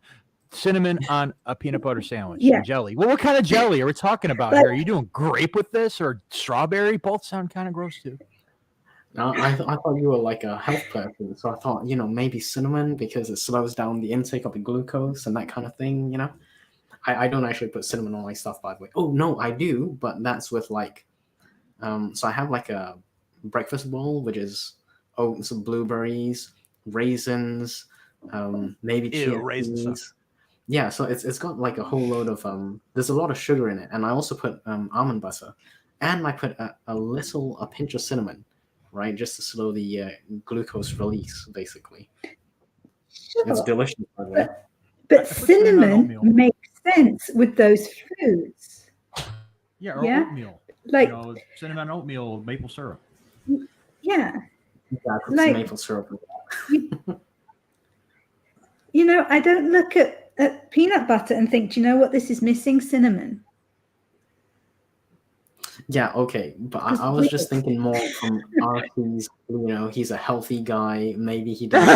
Cinnamon on a peanut butter sandwich. Yeah. And jelly. Well, what kind of jelly are we talking about But- here? Are you doing grape with this or strawberry? Both sound kind of gross too. No, I thought you were like a health person, so I thought, maybe cinnamon because it slows down the intake of the glucose and that kind of thing, I don't actually put cinnamon on my stuff, by the way. Oh, no, I do, but that's with like, so I have like a breakfast bowl, which is oats and blueberries, raisins, maybe Ew, chia raisins suck. seeds. Yeah, so it's got like a whole load of, there's a lot of sugar in it, and I also put almond butter, and I put a pinch of cinnamon, right, just to slow the glucose release, basically. It's Sure. delicious, by the way. But I put cinnamon on cinnamon oatmeal. makes sense with those foods. Yeah, or Yeah. oatmeal. Like, Cinnamon oatmeal, maple syrup. yeah. Yeah, I put Like- some maple syrup. I don't look at peanut butter and think, do you know what this is missing? Cinnamon. Yeah, okay, but I was just thinking more from RC's, he's a healthy guy. Maybe he does.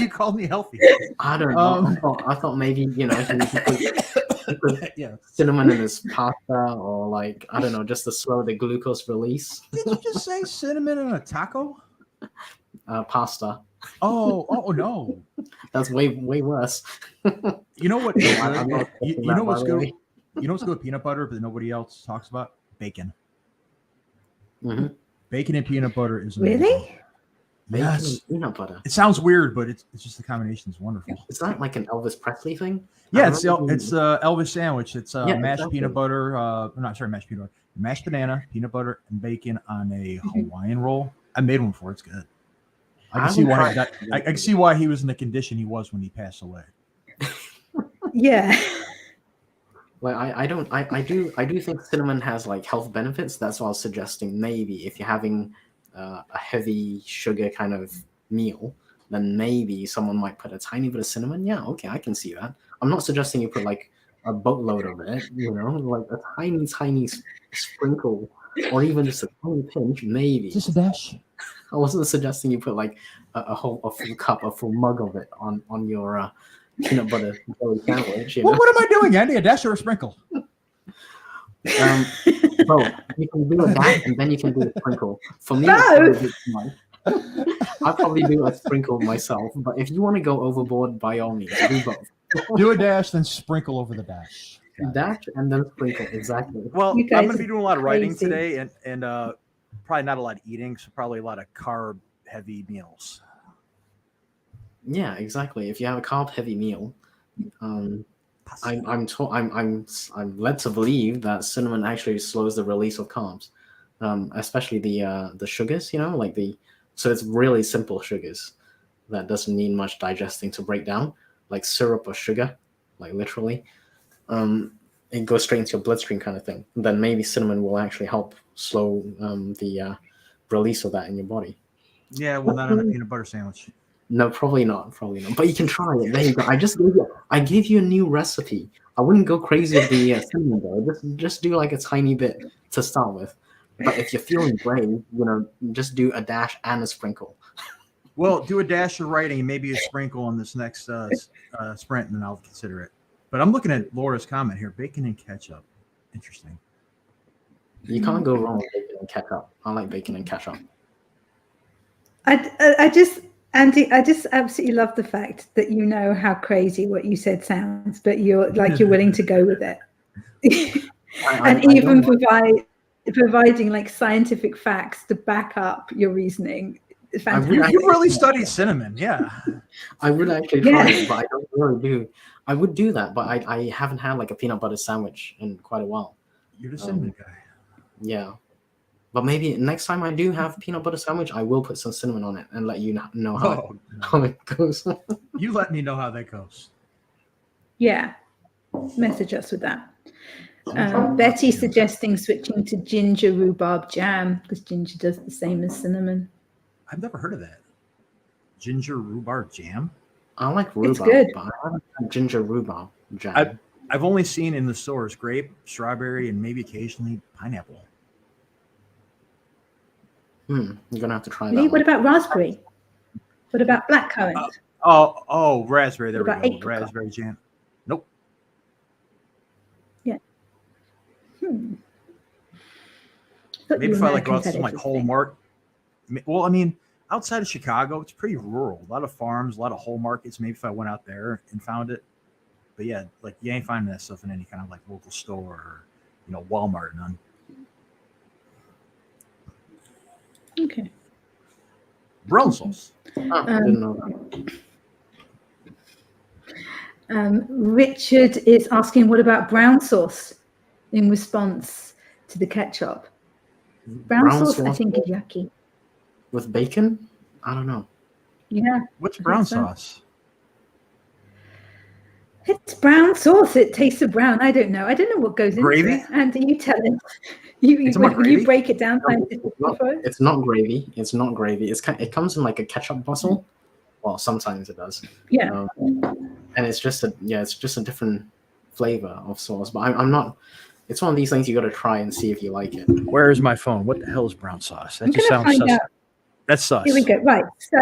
You called me healthy. I don't know. I thought maybe, he put Yeah. cinnamon in his pasta, or like, I don't know, just to slow the glucose release. Did you just say cinnamon in a taco? Pasta. Oh no. That's way worse. You know what? I'm not You thinking know that, what's by the good? way. You know what's good with peanut butter, but nobody else talks about? Bacon. Mhm. Bacon and peanut butter is amazing. Really? Bacon Yes. and peanut butter. It sounds weird, but it's just the combination is wonderful. Is that like an Elvis Presley thing? Yeah, I it's remember Elvis sandwich. It's Yeah, mashed exactly. peanut butter. Mashed peanut butter, mashed banana, peanut butter, and bacon on a Hawaiian roll. I made one before. It's good. I can see haven't why tried I can see why he was in the condition he was when he passed away. Yeah. Like I do think cinnamon has like health benefits. That's why I was suggesting maybe if you're having a heavy sugar kind of meal, then maybe someone might put a tiny bit of cinnamon. Yeah, okay, I can see that. I'm not suggesting you put like a boatload of it, like a tiny sprinkle, or even just a tiny pinch, maybe. Just a dash. I wasn't suggesting you put like a full cup, a full mug of it on your peanut butter jelly sandwich. Well, what am I doing, Andy? A dash or a sprinkle? Both. You can do a dash and then you can do a sprinkle. For me, I'll probably do a sprinkle myself. But if you want to go overboard, by all means, do both. Do a dash, then sprinkle over the dash. Dash and then sprinkle, exactly. Well, You I'm guys going to be are doing a lot of writing crazy. today, and probably not a lot of eating, so probably a lot of carb-heavy meals. Yeah, exactly. If you have a carb-heavy meal, I'm led to believe that cinnamon actually slows the release of carbs, especially the sugars. So it's really simple sugars that doesn't need much digesting to break down, like syrup or sugar, like literally. it goes straight into your bloodstream kind of thing, then maybe cinnamon will actually help slow the release of that in your body. Yeah, well, not on a peanut butter sandwich. No, probably not. Probably not. But you can try it. There you go. I gave you a new recipe. I wouldn't go crazy with the cinnamon though. Just do like a tiny bit to start with. But if you're feeling brave, just do a dash and a sprinkle. Well, do a dash of writing and maybe a sprinkle on this next sprint, and then I'll consider it. But I'm looking at Laura's comment here: bacon and ketchup. Interesting. You can't go wrong with bacon and ketchup. I like bacon and ketchup. Andy, I just absolutely love the fact that you know how crazy what you said sounds, but you're willing to go with it, and even providing like scientific facts to back up your reasoning. You really studied cinnamon, yeah. I would actually try it, but I don't really do. I would do that, but I haven't had like a peanut butter sandwich in quite a while. You're the cinnamon guy. Yeah. But maybe next time I do have peanut butter sandwich, I will put some cinnamon on it and let you know how it goes. You let me know how that goes. Yeah. Message us with that. Betty suggesting switching to ginger rhubarb jam because ginger does the same as cinnamon. I've never heard of that. Ginger rhubarb jam? I like rhubarb, it's good. but I haven't had ginger rhubarb jam. I've only seen in the stores grape, strawberry, and maybe occasionally pineapple. You're gonna have to try Really? that. What about raspberry? What about blackcurrant? Raspberry. There What we about go. Raspberry jam. Nope. Yeah. Maybe if I go out to some like whole market. Well, I mean, outside of Chicago, it's pretty rural. A lot of farms, a lot of whole markets. Maybe if I went out there and found it. But yeah, like you ain't finding that stuff in any kind of like local store or Walmart. None. Okay. Brown sauce. I didn't know that. Richard is asking, what about brown sauce in response to the ketchup? Brown sauce, I think, is yucky. With bacon? I don't know. Yeah. What's brown sauce? It's brown sauce. It tastes of brown. I don't know. I don't know what goes Gravy? into it. And you tell him. You break it down. It's not gravy. It's not gravy. It comes in like a ketchup bottle. Well, sometimes it does. Yeah. And it's just a different flavor of sauce. But I'm not. It's one of these things you got to try and see if you like it. Where is my phone? What the hell is brown sauce? That just sounds sus. That's sus. Here we go. Right. So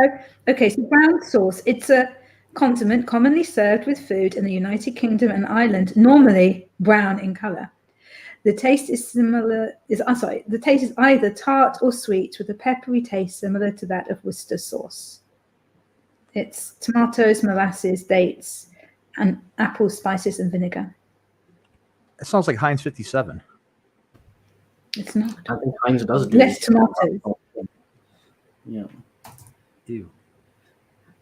brown sauce. It's a condiment commonly served with food in the United Kingdom and Ireland, normally brown in color. The taste is The taste is either tart or sweet, with a peppery taste similar to that of Worcester sauce. It's tomatoes, molasses, dates, and apple spices and vinegar. It sounds like Heinz 57. It's not. I think Heinz does do less tomatoes. Yeah. Ew.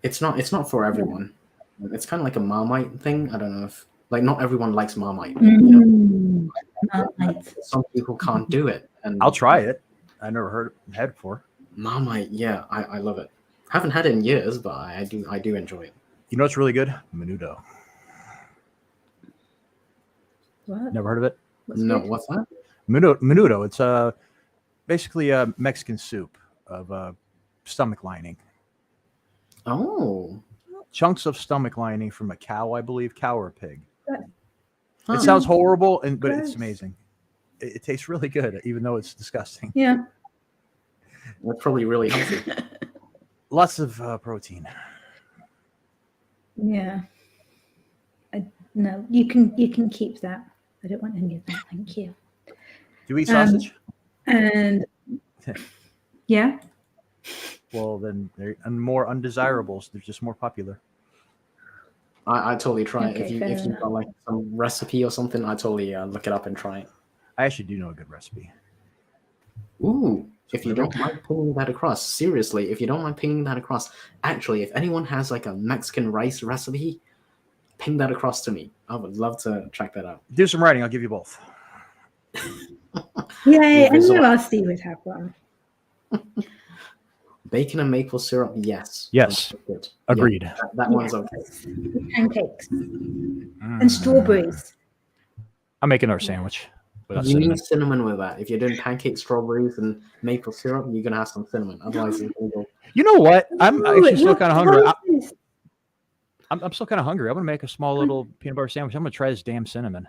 It's not for everyone. It's kind of like a Marmite thing. I don't know if not everyone likes Marmite. Marmite. Some people can't do it. And I'll try it. I never had it before. Marmite, yeah, I love it. Haven't had it in years, but I do enjoy it. You know what's really good? Menudo. What? Never heard of it? What's that? Menudo. It's basically a Mexican soup of stomach lining. Oh. Chunks of stomach lining from a cow, I believe. Cow or a pig. Huh. It sounds horrible, but it's amazing. It tastes really good, even though it's disgusting. Yeah. That's probably really healthy. Lots of protein. Yeah. No, you can keep that. I don't want any of that. Thank you. Do you eat sausage? And yeah. Well, then they're more undesirables. They're just more popular. I totally try it. Okay, If you've got like some recipe or something, I totally look it up and try it. I actually do know a good recipe. Ooh, if you don't mind pinging that across, seriously, if you don't mind pinging that across, actually, if anyone has like a Mexican rice recipe, ping that across to me. I would love to check that out. Do some writing. I'll give you both. Yay, I knew our Steve would have one. Bacon and maple syrup, yes. Yes. Agreed. That one's okay. Pancakes and strawberries. I'm making our sandwich without You cinnamon. need cinnamon with that. If you're doing pancakes, strawberries, and maple syrup, you're gonna have some cinnamon. Otherwise, it's gonna go. You know what? I'm Ooh, actually still your kind of hungry. toast. I'm still kind of hungry. I'm gonna make a small little peanut butter sandwich. I'm gonna try this damn cinnamon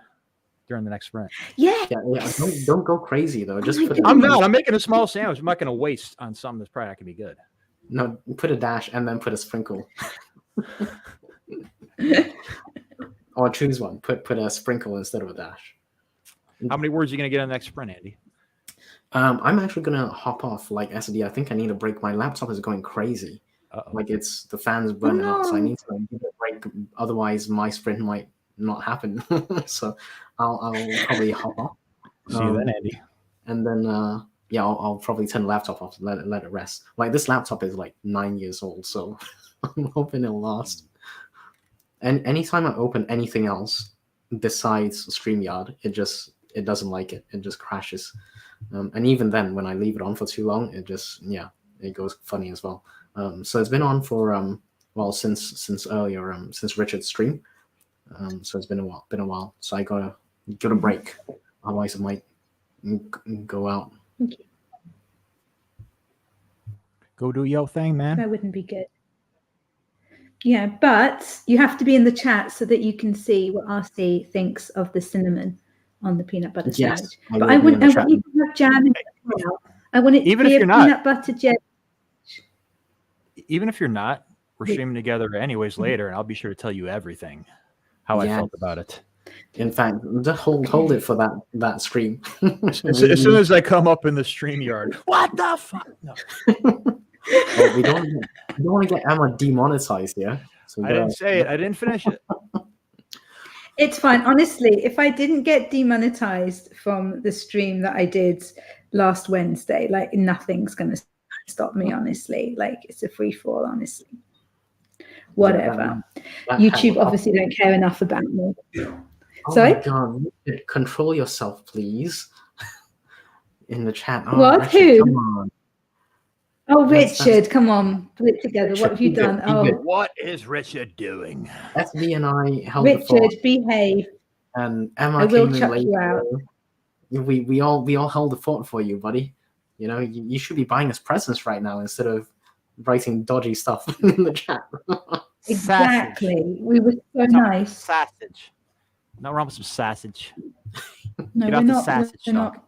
during the next sprint. Yes. Yeah. Don't go crazy though. Just my put. I'm not. I'm making a small sandwich. I'm not gonna waste on something that's probably not gonna be good. No, put a dash and then put a sprinkle. Or choose one. Put a sprinkle instead of a dash. How many words are you gonna get on the next sprint, Andy? I'm actually gonna hop off like SD. I think I need a break. My laptop is going crazy. Uh-oh. Like it's the fans burning up, so I no. need to give it a break. Otherwise, my sprint might not happen. So I'll probably hop off. See you then, Andy. And then yeah, I'll probably turn the laptop off and let it rest. Like this laptop is like 9 years old, so I'm hoping it'll last. And anytime I open anything else besides StreamYard, it doesn't like it. It just crashes. And even then, when I leave it on for too long, it goes funny as well. So it's been on for since earlier, since Richard's stream. So it's been a while. So I gotta break, otherwise it might go out. Okay. Go do your thing, man. That wouldn't be good. Yeah, but you have to be in the chat so that you can see what RC thinks of the cinnamon on the peanut butter Yes, sandwich. I But will I be want in the you chat. to have jam in it as well. I want it to Even be if a you're not. peanut butter jam. Even if you're not, we're Yeah. streaming together anyways later, and I'll be sure to tell you everything how I Yeah. felt about it. In fact, just hold it for that stream. As soon as I come up in the stream yard, what the fuck? No, Well, we don't want to get Emma demonetized here. So I didn't say it. I didn't finish it. It's fine. Honestly, if I didn't get demonetized from the stream that I did last Wednesday, like nothing's going to stop me, honestly. Like it's a free fall, honestly. Whatever. that YouTube was- obviously don't care enough about me. Oh Sorry? my God, Richard, control yourself, please. In the chat. Oh, What? Richard, Who? Come on. Oh, That's- Richard, come on, put it together. Richard, What have you be good, done? be Oh, good. What is Richard doing? SB and I held the fort, Richard, behave. and Emma I will came in chuck later. you out. We all held the fort for you, buddy. You know, you should be buying us presents right now instead of writing dodgy stuff in the chat. Exactly. We were so Sausage. nice. Sausage. Not wrong with some sausage. No, Get we're out the not. sausage We're talk. not.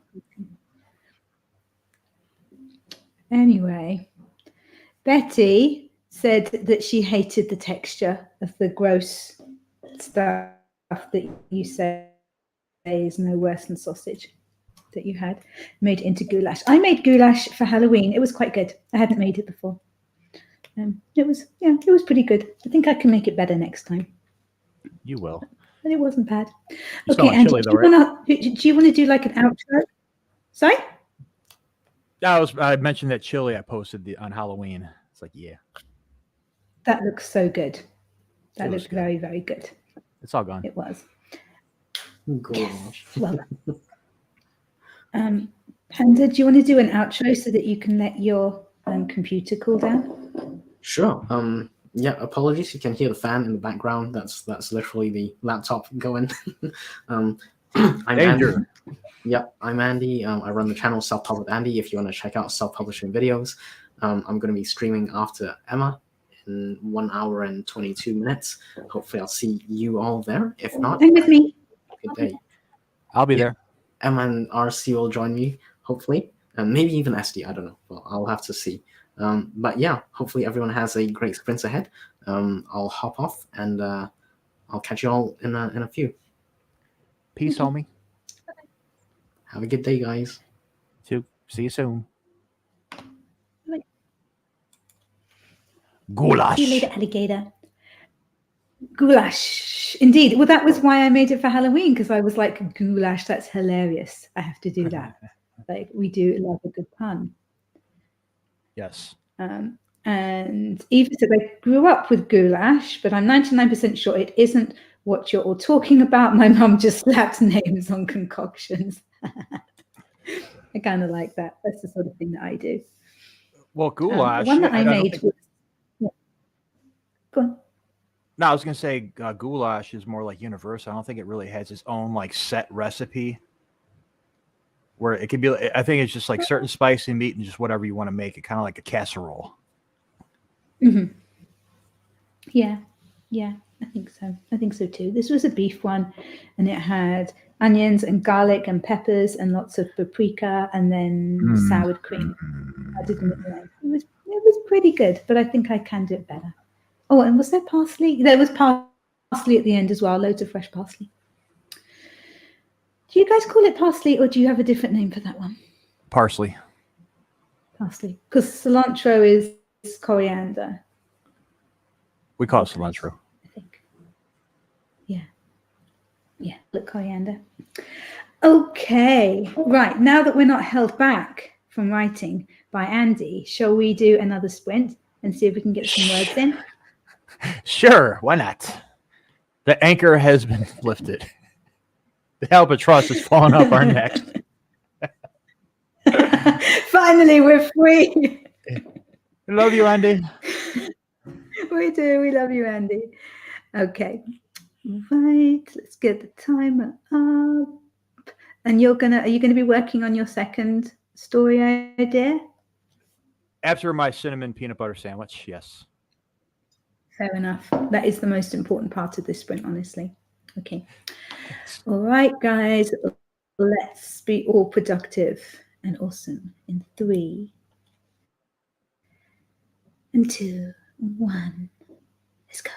Anyway, Betty said that she hated the texture of the gross stuff that you say is no worse than sausage that you had. Made it into goulash. I made goulash for Halloween. It was quite good. I hadn't made it before. It was pretty good. I think I can make it better next time. You will. But it wasn't bad. You Okay, smell and chili, do though, you want to do like an outro? Sorry? I mentioned that chili I posted on Halloween. It's like, yeah, That looks so good. That It was looked good. very, very good. it's all gone. It was. Gosh. Well done. Panda, do you want to do an outro so that you can let your computer cool down? Sure. Yeah, apologies. You can hear the fan in the background. That's literally the laptop going. I'm Danger. Andy. Yep, I'm Andy. I run the channel Self-Pub with Andy. If you want to check out self-publishing videos, I'm going to be streaming after Emma in 1 hour and 22 minutes. Hopefully, I'll see you all there. If not, Hang with me. good day. I'll be Yeah. there. Emma and RC will join me, hopefully, and maybe even SD. I don't know. Well, I'll have to see. But yeah, hopefully everyone has a great sprint ahead. I'll hop off and I'll catch you all in a few. Peace, homie. Have a good day, guys. See you soon. Bye. Goulash. See you later, alligator. Goulash. Indeed. Well, that was why I made it for Halloween, because I was like, goulash, that's hilarious. I have to do that. Like, we do love a good pun. Yes. And Eva said, I grew up with goulash, but I'm 99% sure it isn't what you're all talking about. My mum just slapped names on concoctions. I kind of like that. That's the sort of thing that I do. Well, goulash. The one that I don't made think- was... Yeah. Go on. No, I was gonna say goulash is more like universal. I don't think it really has its own like set recipe where it could be. I think it's just like certain spicy meat and just whatever you want to make it, kind of like a casserole. Mhm. Yeah, yeah, I think so. I think so too. This was a beef one, and it had onions and garlic and peppers and lots of paprika and then sour cream. I didn't know. It was pretty good, but I think I can do it better. Oh, and was there parsley? There was parsley at the end as well. Loads of fresh parsley. Do you guys call it parsley, or do you have a different name for that one? Parsley. Parsley, because cilantro is coriander. We call it cilantro. I think. Yeah, look, coriander. Okay, right. Now that we're not held back from writing by Andy, shall we do another sprint and see if we can get some words in? Sure, why not? The anchor has been lifted. The albatross has fallen off our necks. Finally, we're free. I love you, Andy. We do. We love you, Andy. Okay. Right. Let's get the timer up. And are you gonna be working on your second story idea? After my cinnamon peanut butter sandwich, yes. Fair enough. That is the most important part of this sprint, honestly. Okay. All right, guys. Let's be all productive and awesome in 3 and 2, 1. Let's go.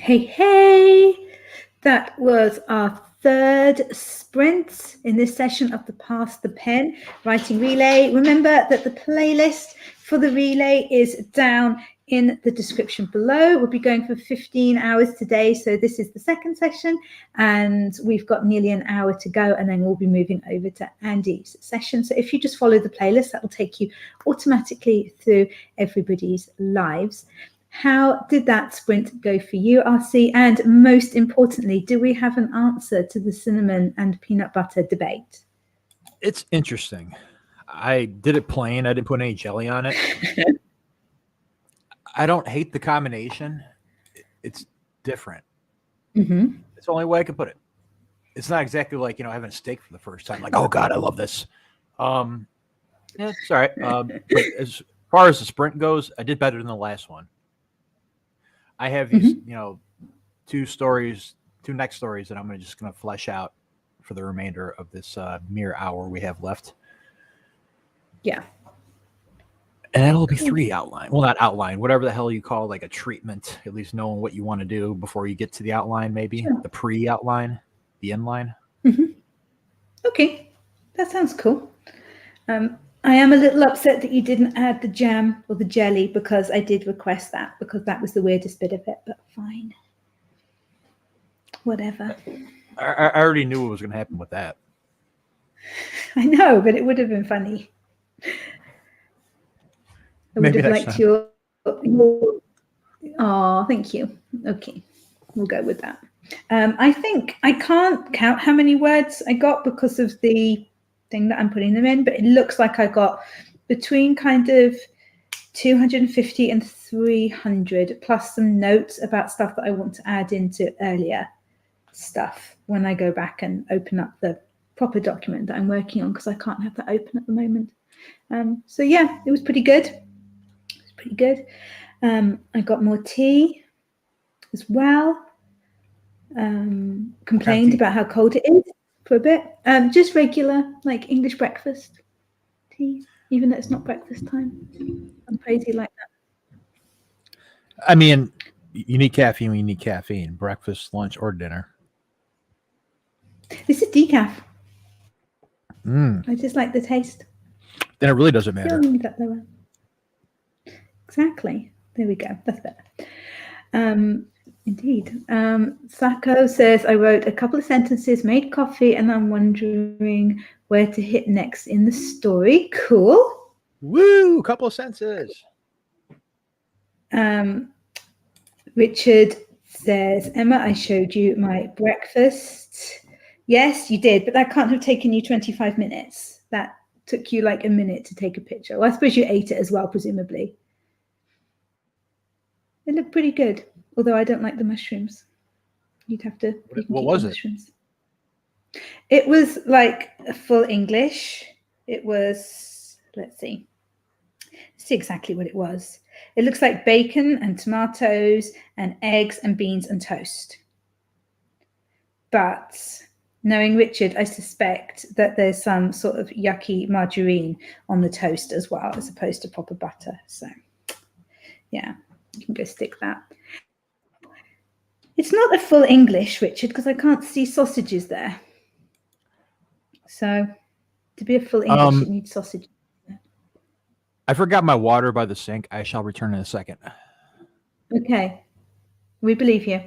Hey, that was our third sprint in this session of the Pass the Pen writing relay. Remember that the playlist for the relay is down in the description below. We'll be going for 15 hours today, so this is the second session, and we've got nearly an hour to go, and then we'll be moving over to Andy's session. So if you just follow the playlist, that will take you automatically through everybody's lives. How did that sprint go for you, RC? And most importantly, do we have an answer to the cinnamon and peanut butter debate? It's interesting. I did it plain. I didn't put any jelly on it. I don't hate the combination. It's different. Mm-hmm. It's the only way I can put it. It's not exactly like, having a steak for the first time. Like, oh God, I love this. Yeah, it's all right. But as far as the sprint goes, I did better than the last one. I have these, two next stories that I'm just going to flesh out for the remainder of this mere hour we have left. Yeah. And that'll be 3 outline. Well, not outline, whatever the hell you call like a treatment, at least knowing what you want to do before you get to the outline, maybe. Sure. The pre-outline, the inline. Mm-hmm. Okay, that sounds cool. I am a little upset that you didn't add the jam or the jelly because I did request that because that was the weirdest bit of it, but fine. Whatever. I already knew what was going to happen with that. I know, but it would have been funny. I would have liked your. Oh, thank you. Okay, we'll go with that. I think I can't count how many words I got because of the thing that I'm putting them in, but it looks like I got between kind of 250 and 300 plus some notes about stuff that I want to add into earlier stuff when I go back and open up the proper document that I'm working on because I can't have that open at the moment. So yeah, it was pretty good. I got more tea as well. Complained about how cold it is for a bit. Just regular, like English breakfast tea, even though it's not breakfast time. I'm crazy like that. I mean, you need caffeine when you need caffeine. Breakfast, lunch, or dinner. This is decaf. I just like the taste. Then it really doesn't matter. Exactly. There we go. That's better. Indeed. Sako says, I wrote a couple of sentences, made coffee, and I'm wondering where to hit next in the story. Cool. Woo! A couple of sentences. Richard says, Emma, I showed you my breakfast. Yes, you did, but that can't have taken you 25 minutes. That took you like a minute to take a picture. Well, I suppose you ate it as well, presumably. It looked pretty good, although I don't like the mushrooms. You'd have to. What was it? Mushrooms. It was like a full English. It was, let's see exactly what it was. It looks like bacon and tomatoes and eggs and beans and toast. But knowing Richard, I suspect that there's some sort of yucky margarine on the toast as well, as opposed to proper butter. So, yeah. You can go stick that. It's not a full English, Richard, because I can't see sausages there. So to be a full English, you need sausages. I forgot my water by the sink. I shall return in a second. Okay. We believe you.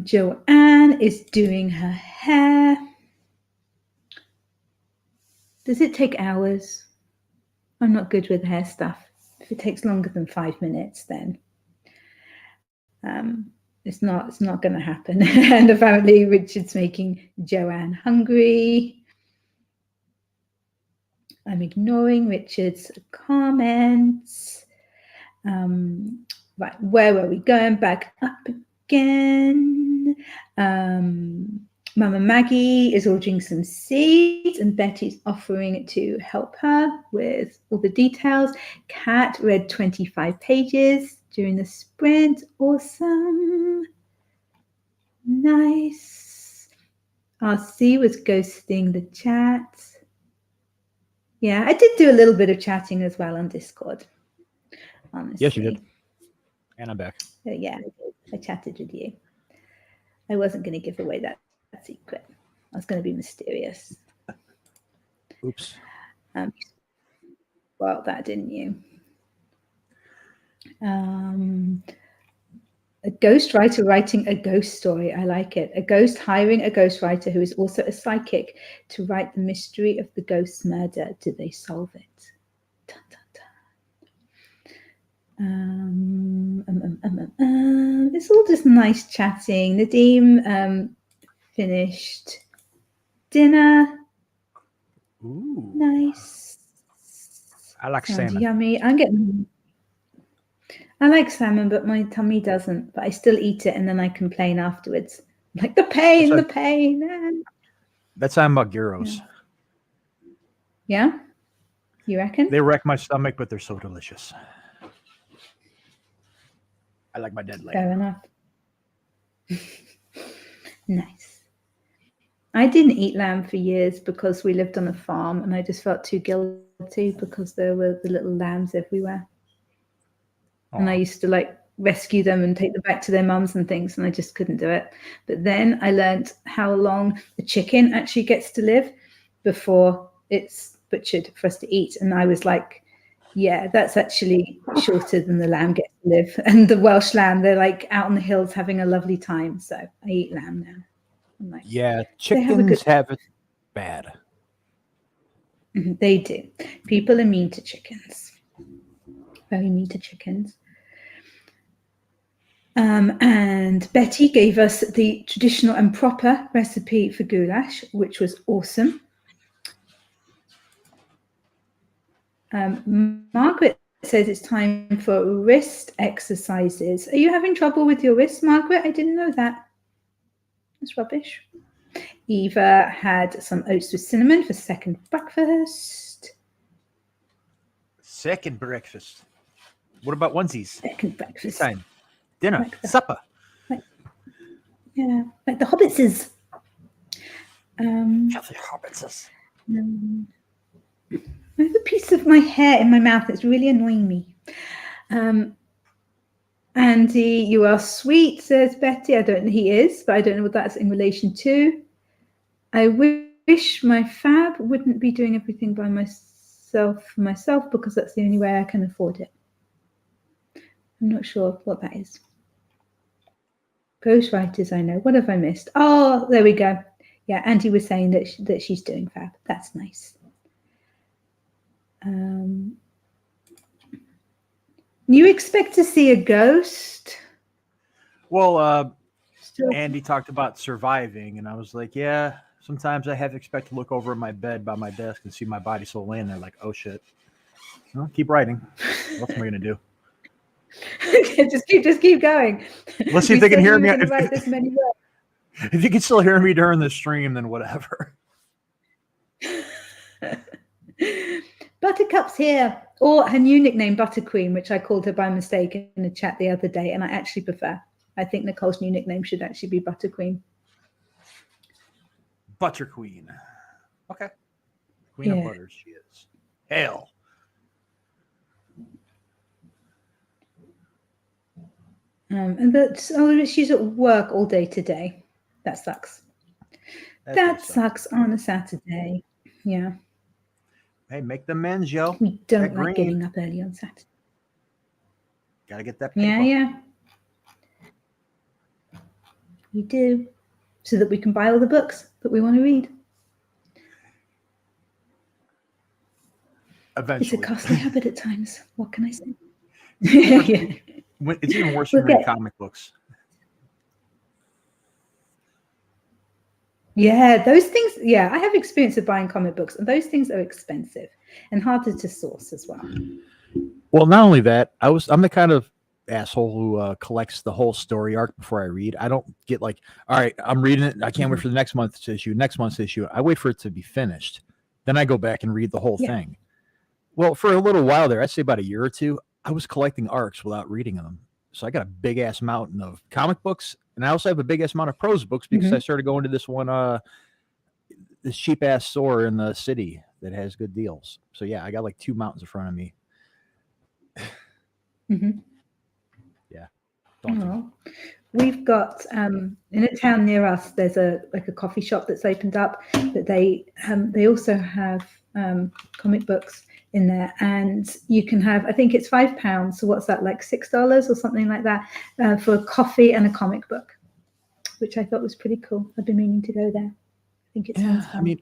Joanne is doing her hair. Does it take hours? I'm not good with hair stuff. If it takes longer than 5 minutes, then it's not going to happen. And apparently Richard's making Joanne hungry. I'm ignoring Richard's comments. Right, where were we going? Back up again. Mama Maggie is ordering some seeds and Betty's offering to help her with all the details. Kat read 25 pages during the sprint. Awesome. Nice. RC was ghosting the chat. Yeah, I did do a little bit of chatting as well on Discord. honestly. Yes, you did. And I'm back. Yeah, I chatted with you. I wasn't going to give away that secret. I was going to be mysterious. Oops. Well, that didn't you? A ghostwriter writing a ghost story. I like it. A ghost hiring a ghostwriter who is also a psychic to write the mystery of the ghost's murder. Did they solve it? Dun, dun, dun. It's all just nice chatting. Nadeem finished dinner. Ooh. Nice. I like Sounds salmon. yummy. I like salmon, but my tummy doesn't. But I still eat it, and then I complain afterwards. Like the pain. That's how I'm about gyros. Yeah? You reckon? They wreck my stomach, but they're so delicious. I like my dead lamb. Fair enough. Nice. I didn't eat lamb for years because we lived on a farm, and I just felt too guilty because there were the little lambs everywhere. And I used to like rescue them and take them back to their mums and things, and I just couldn't do it. But then I learned how long the chicken actually gets to live before it's butchered for us to eat. And I was like, yeah, that's actually shorter than the lamb gets to live. And the Welsh lamb, they're like out on the hills having a lovely time. So I eat lamb now. I'm like, Yeah, They have a chickens good- have it bad. they do. People are mean to chickens. Very mean to chickens. And Betty gave us the traditional and proper recipe for goulash, which was awesome. Margaret says it's time for wrist exercises. Are you having trouble with your wrists, Margaret? I didn't know that. That's rubbish. Eva had some oats with cinnamon for second breakfast. Second breakfast. What about onesies? Second breakfast. Time. Dinner. Like that. Supper. Yeah, like the hobbitses. Healthy hobbitses. I have a piece of my hair in my mouth. It's really annoying me. Andy, you are sweet, says Betty. I don't know he is, but I don't know what that's in relation to. I wish my fab wouldn't be doing everything by myself for myself because that's the only way I can afford it. I'm not sure what that is. Ghostwriters, I know. What have I missed? Oh, there we go. Yeah, Andy was saying that she's doing fab. That's nice. You expect to see a ghost? Well, Still, Andy talked about surviving, and I was like, yeah, sometimes I have to expect to look over at my bed by my desk and see my body still laying there like, oh, shit. Well, keep writing. What am I going to do? just keep going. Let's see if they can hear me. Going to write this many words. If you can still hear me during the stream, then whatever. Buttercup's here, or her new nickname, Butterqueen, which I called her by mistake in a chat the other day, and I actually prefer. I think Nicole's new nickname should actually be Butterqueen. Butter Queen. Okay. Queen of butters, she is. Hail. And she's at work all day today. That sucks. That sucks on a Saturday. Yeah. Hey, make the amends, yo. We don't That like green. getting up early on Saturday. Gotta get that paper. Yeah. We do. So that we can buy all the books that we want to read. Eventually. It's a costly habit at times. What can I say? Yeah. It's even worse when you read comic books. Yeah, those things. Yeah, I have experience of buying comic books, and those things are expensive and harder to source as well. Well, not only that, I'm the kind of asshole who collects the whole story arc before I read. I don't get like, all right, I'm reading it. I can't wait for the next month's issue. I wait for it to be finished. Then I go back and read the whole thing. Well, for a little while there, I'd say about a year or two, I was collecting arcs without reading them. So I got a big ass mountain of comic books, and I also have a big ass amount of prose books because I started going to this one, this cheap ass store in the city that has good deals. So yeah, I got like 2 mountains in front of me. Mhm. Daunting. Oh. We've got in a town near us. There's a coffee shop that's opened up, but they also have comic books in there, and you can have, I think it's £5. So what's that, like $6 or something like that, for a coffee and a comic book, which I thought was pretty cool. I've been meaning to go there. I think it sounds fun. I mean,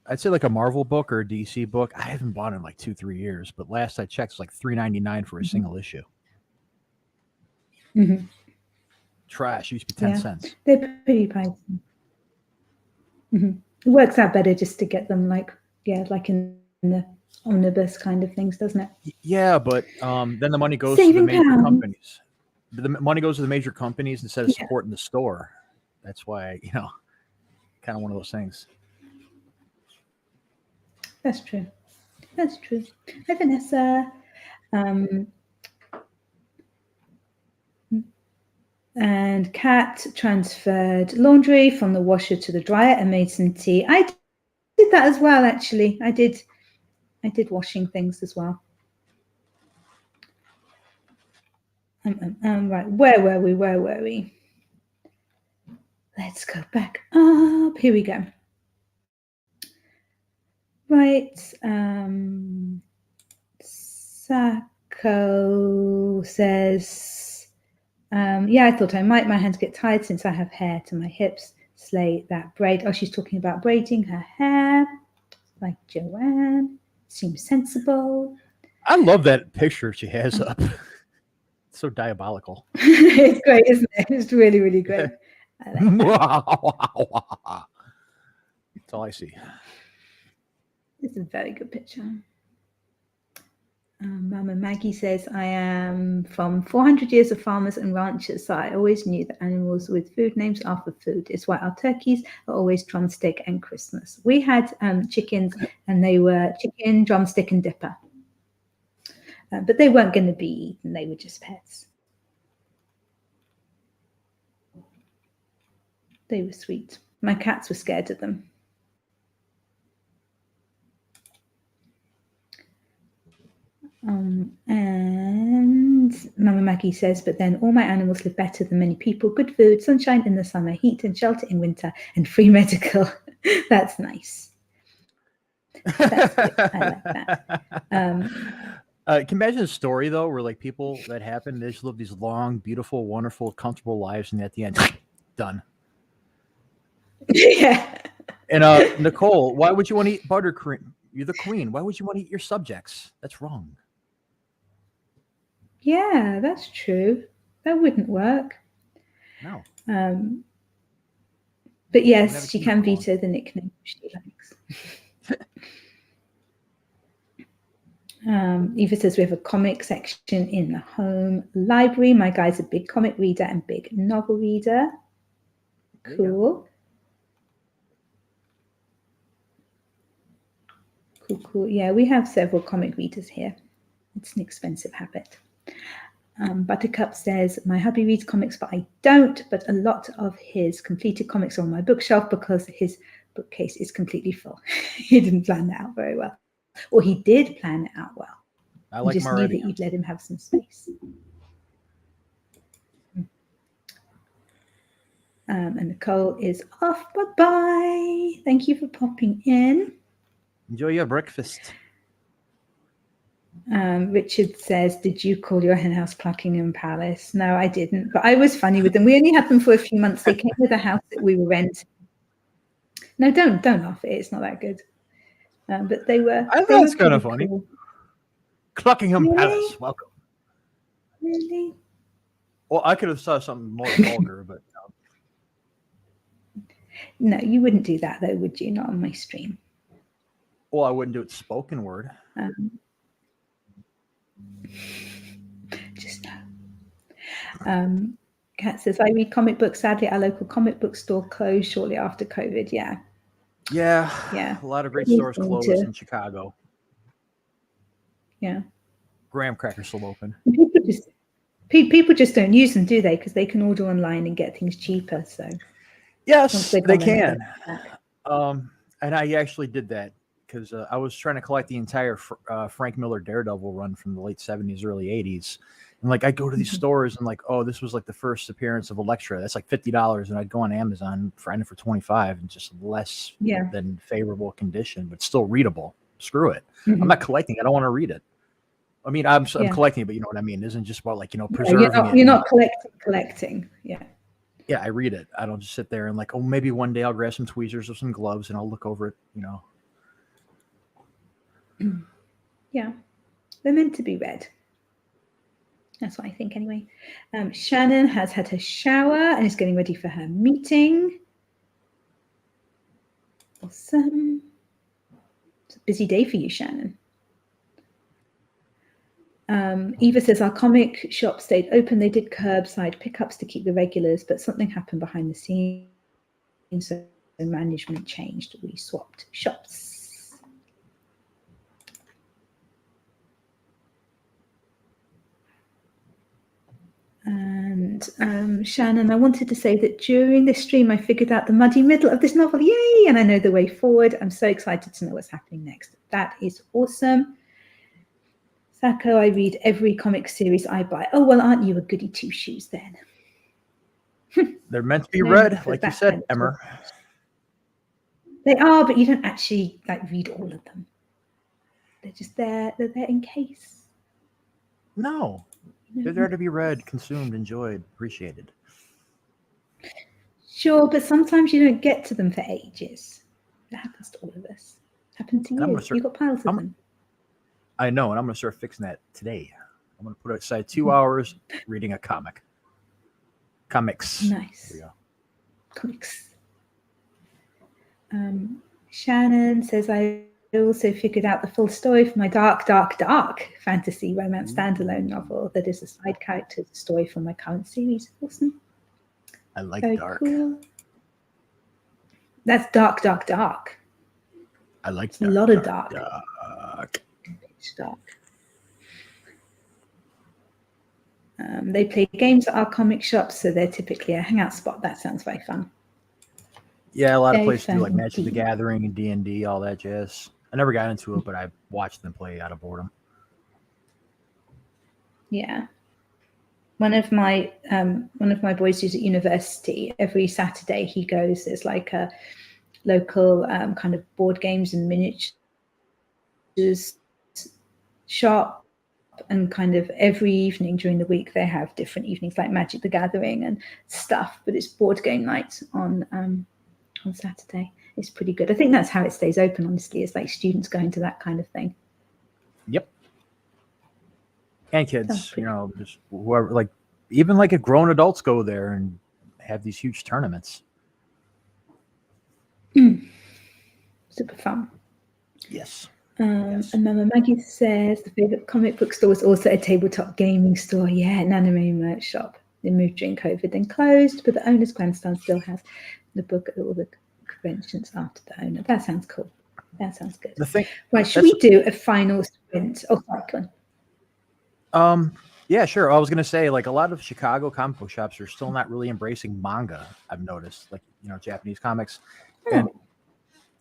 I'd say like a Marvel book or a DC book. I haven't bought in like 2-3 years, but last I checked, it's like $3.99 for a single issue. Mm-hmm. Trash used to be 10 cents. They're pretty pricey. Mm-hmm. It works out better just to get them like in the omnibus kind of things, doesn't it? Yeah, but then the money goes Saving to the major pounds. companies. The money goes to the major companies instead of Yeah. supporting the store. That's why, kind of one of those things. That's true. That's true. Hi, Vanessa. And Kat transferred laundry from the washer to the dryer and made some tea. I did that as well, actually. I did washing things as well. Right, where were we? Let's go back up. Here we go. Right. Sako says, yeah, I thought I might. My hands get tired since I have hair to my hips. Slay that braid. Oh, she's talking about braiding her hair, like Joanne. Seems sensible. I love that picture she has up. It's so diabolical. It's great, isn't it? It's really, really great. I like that. That's all I see. It's a very good picture. Mama Maggie says, I am from 400 years of farmers and ranchers, so I always knew that animals with food names are for food. It's why our turkeys are always drumstick and Christmas. We had chickens, and they were chicken, drumstick, and dipper. But they weren't going to be eaten. They were just pets. They were sweet. My cats were scared of them. And Mama Maggie says, but then all my animals live better than many people. Good food, sunshine in the summer, heat and shelter in winter, and free medical. That's nice. That's good. I like that. Can you imagine a story though, where like people that happen, they just live these long, beautiful, wonderful, comfortable lives, and at the end, done. Yeah. And Nicole, why would you want to eat buttercream? You're the queen. Why would you want to eat your subjects? That's wrong. Yeah, that's true. That wouldn't work. No. But yes, she can veto the nickname she likes. Eva says we have a comic section in the home library. My guy's a big comic reader and big novel reader. Cool. Cool. Yeah, we have several comic readers here. It's an expensive habit. Buttercup says, my hubby reads comics, but I don't. But a lot of his completed comics are on my bookshelf because his bookcase is completely full. He didn't plan that out very well. Or he did plan it out well. I like He just knew that you'd let him have some space. And Nicole is off. Bye-bye. Thank you for popping in. Enjoy your breakfast. Richard says, did you call your henhouse Cluckingham Palace? No, I didn't. But I was funny with them. We only had them for a few months. They came with a house that we were renting. No, don't laugh at it. It's not that good. But they were. I thought it's kind of funny. Cool. Cluckingham Palace. Welcome. Really? Well, I could have saw something more vulgar, but no, you wouldn't do that though, would you? Not on my stream. Well, I wouldn't do it spoken word. Just no. Kat says, I read comic books. Sadly, our local comic book store closed shortly after COVID. Yeah. A lot of great stores closed in Chicago. Yeah. Graham Cracker's still open. People just don't use them, do they? Because they can order online and get things cheaper. So yes, they can. And I actually did that because I was trying to collect the entire Frank Miller Daredevil run from the late 70s, early 80s. And like I go to these stores and like, oh, this was like the first appearance of Elektra. That's like $50. And I'd go on Amazon, find it for 25 and just less Yeah. than favorable condition, but still readable. Screw it. Mhm. I'm not collecting it. I don't want to read it. I mean, I'm Yeah. collecting it, but you know what I mean? It isn't just about like, Yeah, preserving it. you're not collecting. Yeah. Yeah, I read it. I don't just sit there and like, oh, maybe one day I'll grab some tweezers or some gloves and I'll look over it, Yeah. They're meant to be read. That's what I think anyway. Shannon has had her shower and is getting ready for her meeting. Awesome. It's a busy day for you, Shannon. Eva says our comic shop stayed open. They did curbside pickups to keep the regulars, but something happened behind the scenes, so management changed. We swapped shops. And Shannon, I wanted to say that during this stream, I figured out the muddy middle of this novel. Yay! And I know the way forward. I'm so excited to know what's happening next. That is awesome. Sacco, I read every comic series I buy. Oh, well, aren't you a goody two-shoes then? They're meant to be No, read, not for like you that said, kind of Emma. talk. They are, but you don't actually like read all of them. They're just there. They're there in case. No, they're there to be read, consumed, enjoyed, appreciated. Sure, but sometimes you don't get to them for ages. That happens to all of us. Happened to you. You got piles of them. I know, and I'm going to start fixing that today. I'm going to put aside 2 hours reading a comic. Comics. Nice. There we go. Comics. Shannon says, I also figured out the full story for my dark fantasy romance standalone novel that is a side character story from my current series. Awesome. I like Very dark. Cool. That's dark. I like a lot of dark. Pitch dark. They play games at our comic shop, so they're typically a hangout spot. That sounds very fun. Yeah, a lot of Very places do like fun Magic the indeed. Gathering and D&D, all that jazz. I never got into it, but I watched them play out of boredom. Yeah. One of my boys who's at university, every Saturday he goes, there's like a local kind of board games and miniatures shop, and kind of every evening during the week they have different evenings like Magic the Gathering and stuff, but it's board game night on Saturday. It's pretty good. I think that's how it stays open, honestly. It's like students going to that kind of thing. Yep. And kids, just whoever, like even like if grown adults go there and have these huge tournaments. Super fun. Yes. And Mama Maggie says the favorite comic book store was also a tabletop gaming store. Yeah, Naname merch shop. They moved during COVID, then closed, but the owner's grandson still has the book at all the conventions after the owner. That sounds cool. That sounds good. Right, should we do a final sprint? Oh, sorry, go on. Yeah, sure. I was gonna say, like, a lot of Chicago comic book shops are still not really embracing manga. I've noticed, like, Japanese comics, and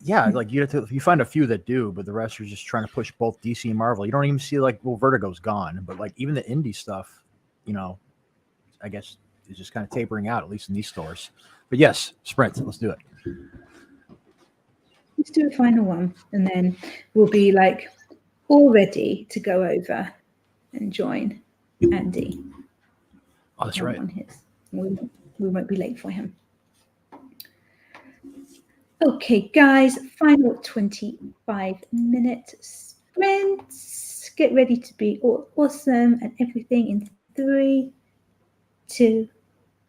yeah, like you find a few that do, but the rest are just trying to push both DC and Marvel. You don't even see like, well, Vertigo's gone, but like even the indie stuff, I guess is just kind of tapering out, at least in these stores. But yes, sprint. Let's do it. Let's do a final one, and then we'll be like all ready to go over and join Andy. Oh, that's right. On his. We won't be late for him. Okay, guys, final 25-minute sprints. Get ready to be all awesome and everything in 3, 2,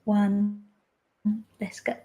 1. Let's go.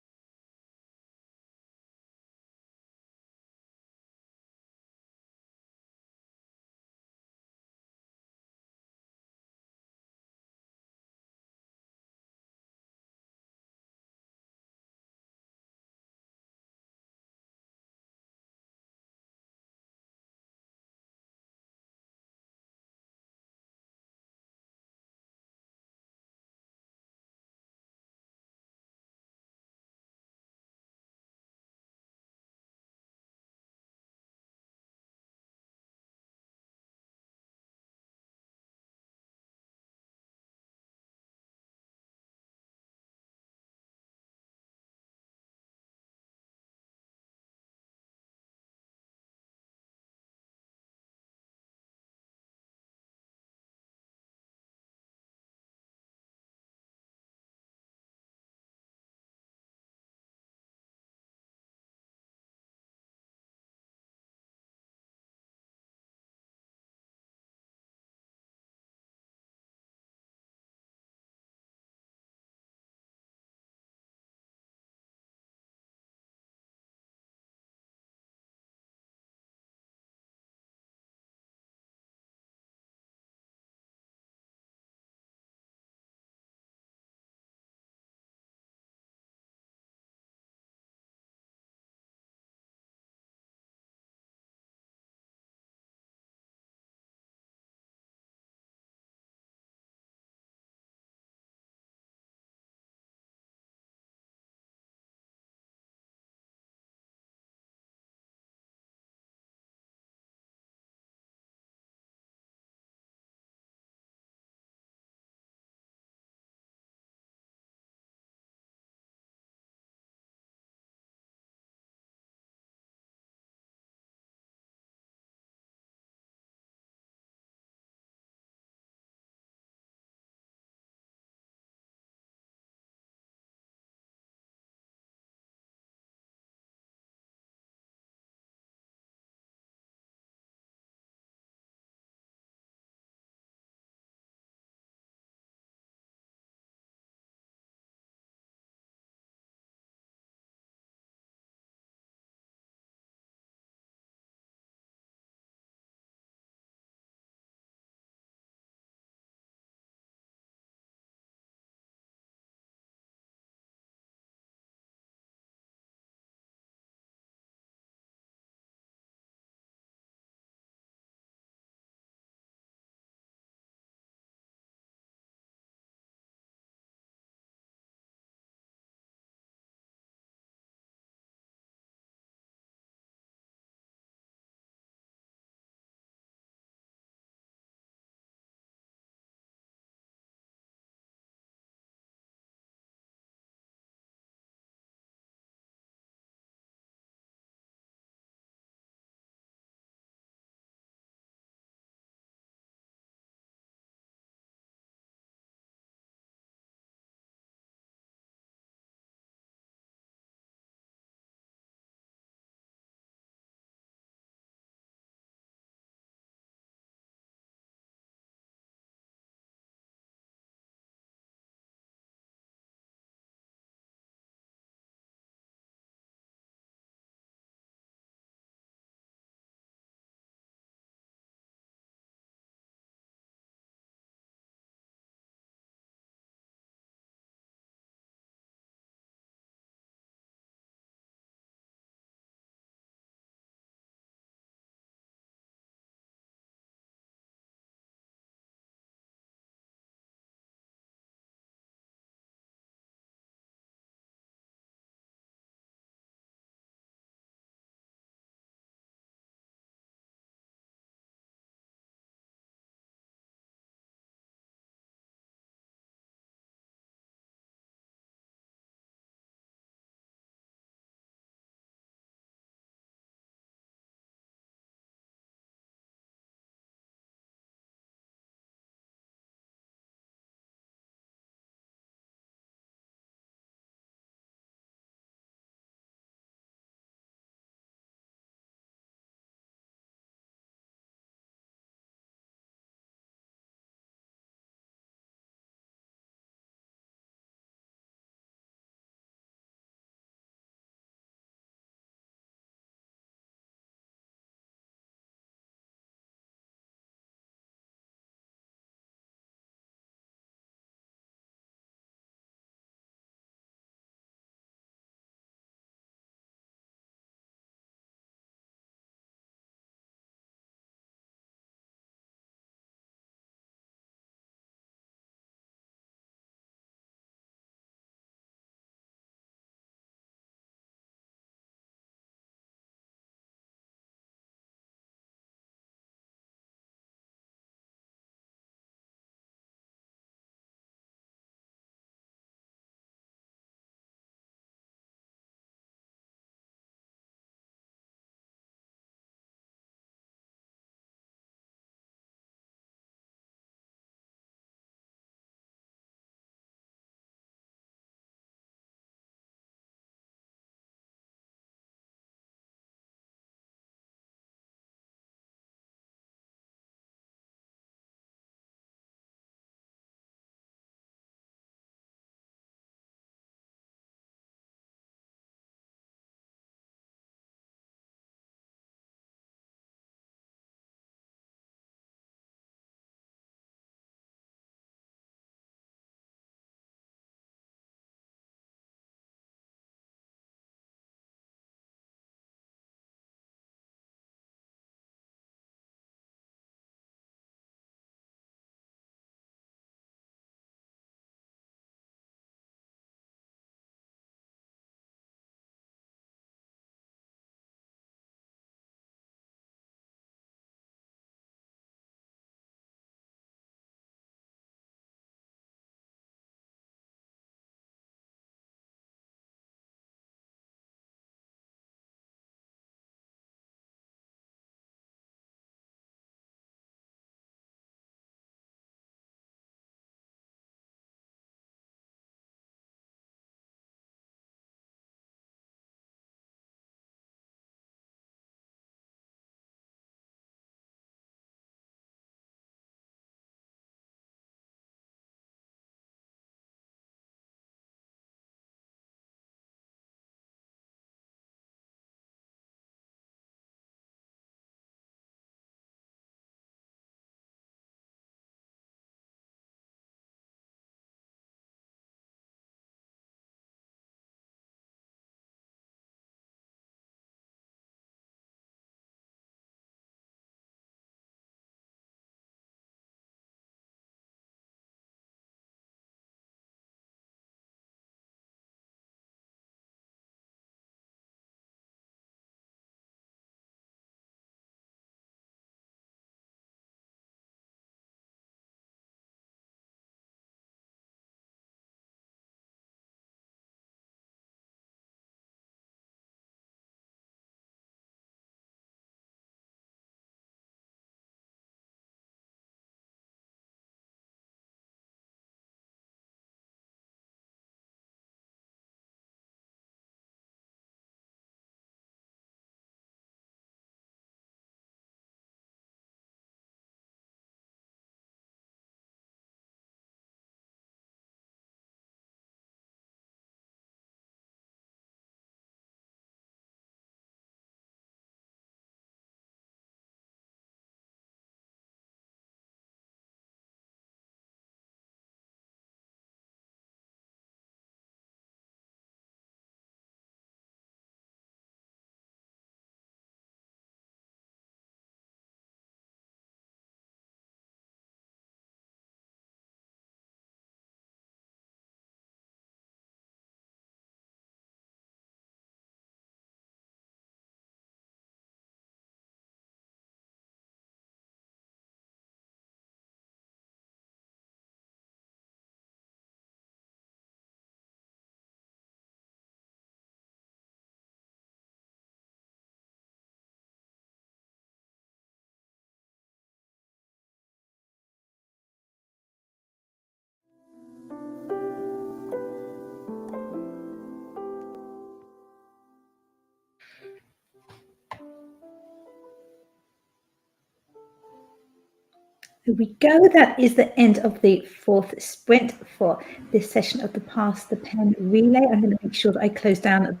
Here we go. That is the end of the 4th sprint for this session of the Pass the Pen relay. I'm going to make sure that I close down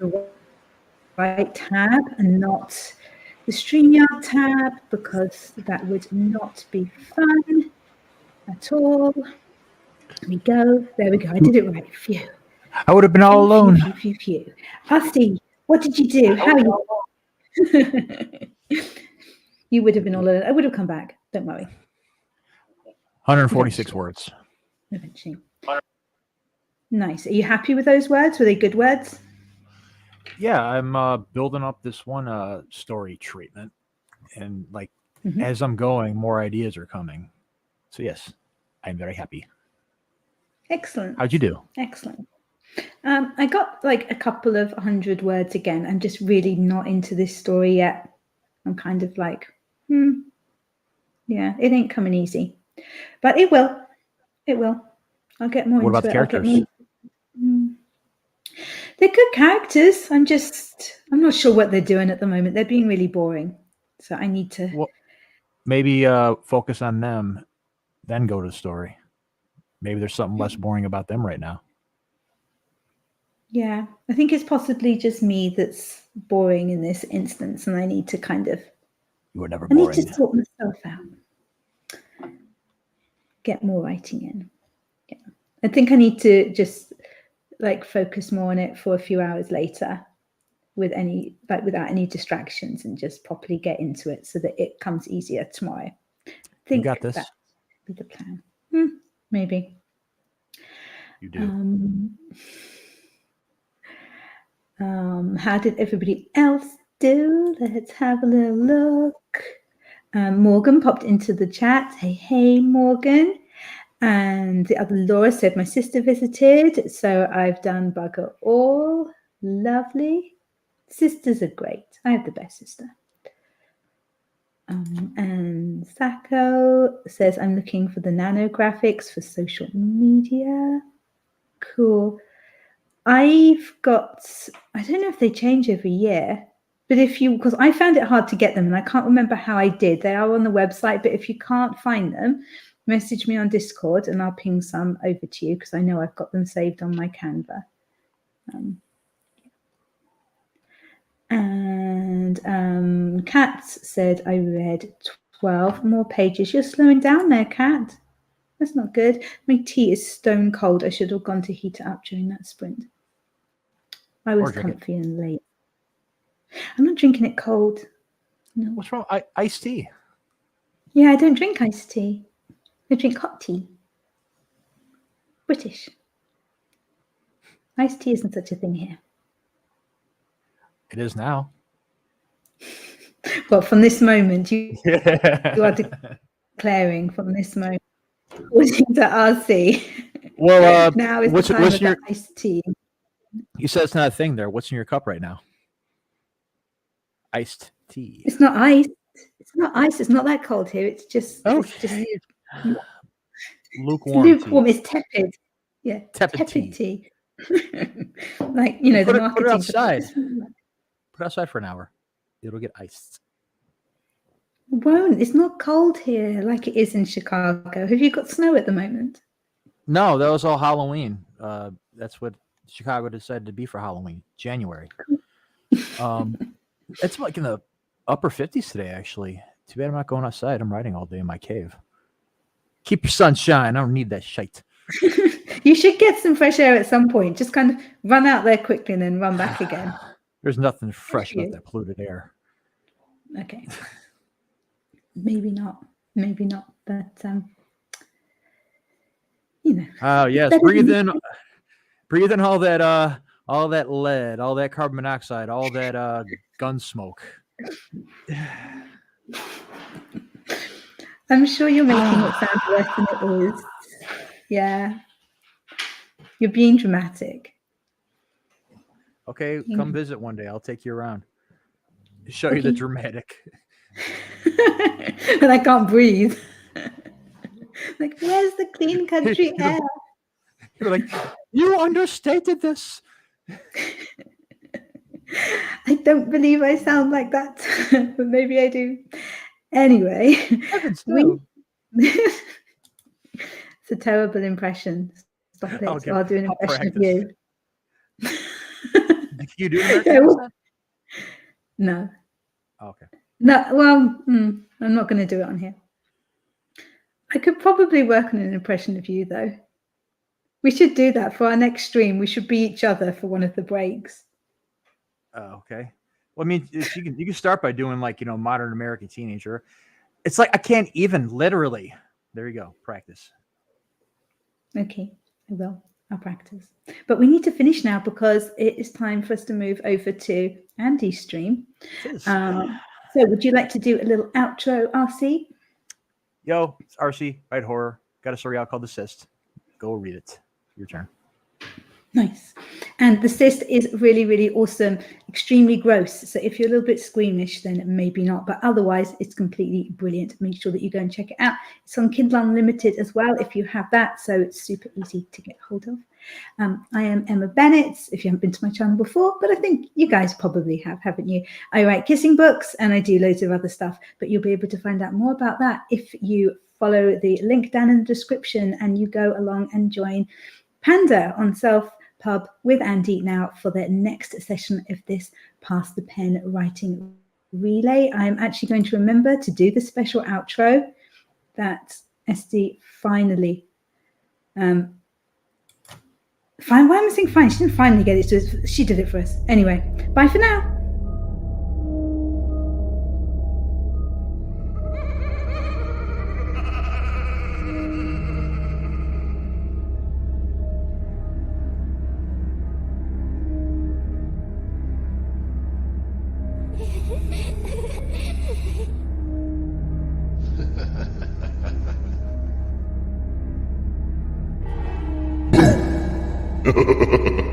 the right tab and not the StreamYard tab, because that would not be fun at all. There we go. There we go. I did it right. Phew. I would have been all alone. Phew. Asti, what did you do? How are you? You would have been all alone. I would have come back. Don't worry. 146 words. Eventually. Nice. Are you happy with those words? Were they good words? Yeah, I'm building up this one story treatment, and like as I'm going, more ideas are coming. So yes, I'm very happy. Excellent. How'd you do? Excellent. I got like a couple of 100 words again. I'm just really not into this story yet. I'm kind of like, yeah, it ain't coming easy, but it will. It will. I'll get more What into about the it. characters? They're good characters. I'm not sure what they're doing at the moment. They're being really boring. So I need to. Well, maybe focus on them, then go to the story. Maybe there's something less boring about them right now. Yeah, I think it's possibly just me that's boring in this instance, and I need to kind of. You were never I boring. need to sort myself out. Get more writing in. Yeah. I think I need to just like focus more on it for a few hours later without any distractions, and just properly get into it so that it comes easier tomorrow. I think you got this. That would be the plan. Maybe. You do. How did everybody else do? Let's have a little look. Morgan popped into the chat. Hey, Morgan. And the other Laura said, my sister visited, so I've done bugger all. Lovely. Sisters are great. I have the best sister. And Sacco says, I'm looking for the nanographics for social media. Cool. I don't know if they change every year, but because I found it hard to get them and I can't remember how I did. They are on the website, but if you can't find them, message me on Discord and I'll ping some over to you, because I know I've got them saved on my Canva. And Kat said, I read 12 more pages. You're slowing down there, Kat. That's not good. My tea is stone cold. I should have gone to heat it up during that sprint. I was comfy and late. I'm not drinking it cold. No. What's wrong? Iced tea. Yeah, I don't drink iced tea. I drink hot tea. British. Iced tea isn't such a thing here. It is now. Well, from this moment, you are declaring from this moment, according to RC. Well, now is the time of the iced tea. You said it's not a thing there. What's in your cup right now? Iced tea. It's not ice. It's not ice. It's not that cold here. It's just. Okay. It's just lukewarm. Lukewarm. It's tepid. Yeah. Tepid tea. Like, the marketing. Put it outside. Put it outside for an hour. It'll get iced. It won't. It's not cold here like it is in Chicago. Have you got snow at the moment? No, that was all Halloween. That's what Chicago decided to be for Halloween, January. It's like in the upper 50s today, actually. Too bad I'm not going outside. I'm writing all day in my cave. Keep your sunshine. I don't need that shite. You should get some fresh air at some point. Just kind of run out there quickly and then run back again. There's nothing fresh about that polluted air. Okay. Maybe not. But Oh yes, breathe in all that lead, all that carbon monoxide, all that gun smoke. I'm sure you're making it sound worse than it is. Yeah. You're being dramatic. Okay, come visit one day. I'll take you around. Show you the dramatic. And I can't breathe. Like, where's the clean country air? You're like, you understated this. I don't believe I sound like that, but maybe I do. Anyway, Heavens, we no. it's a terrible impression. Stop it. Okay, I'll do an I'll impression of practice. you. Can you do an American Yeah, well- accent? No. Okay. No, well, I'm not going to do it on here. I could probably work on an impression of you, though. We should do that for our next stream. We should be each other for one of the breaks. Okay. Well, I mean, you can start by doing like, modern American teenager. It's like I can't even literally. There you go. Practice. Okay, I will. I'll practice. But we need to finish now because it is time for us to move over to Andy's stream. So would you like to do a little outro, RC? Yo, it's RC, Right Horror. Got a story out called The Cyst. Go read it. Your turn. Nice. And The Cyst is really, really awesome, extremely gross. So if you're a little bit squeamish, then maybe not. But otherwise, it's completely brilliant. Make sure that you go and check it out. It's on Kindle Unlimited as well, if you have that. So it's super easy to get hold of. I am Emma Bennet, if you haven't been to my channel before, but I think you guys probably have, haven't you? I write kissing books and I do loads of other stuff, but you'll be able to find out more about that if you follow the link down in the description and you go along and join Panda on Self Pub with Andy now for the next session of this Pass the Pen writing relay. I'm actually going to remember to do the special outro that SD finally fine. Why am I saying fine? She didn't finally get it to us. She did it for us. Anyway, bye for now. Ha ha ha ha.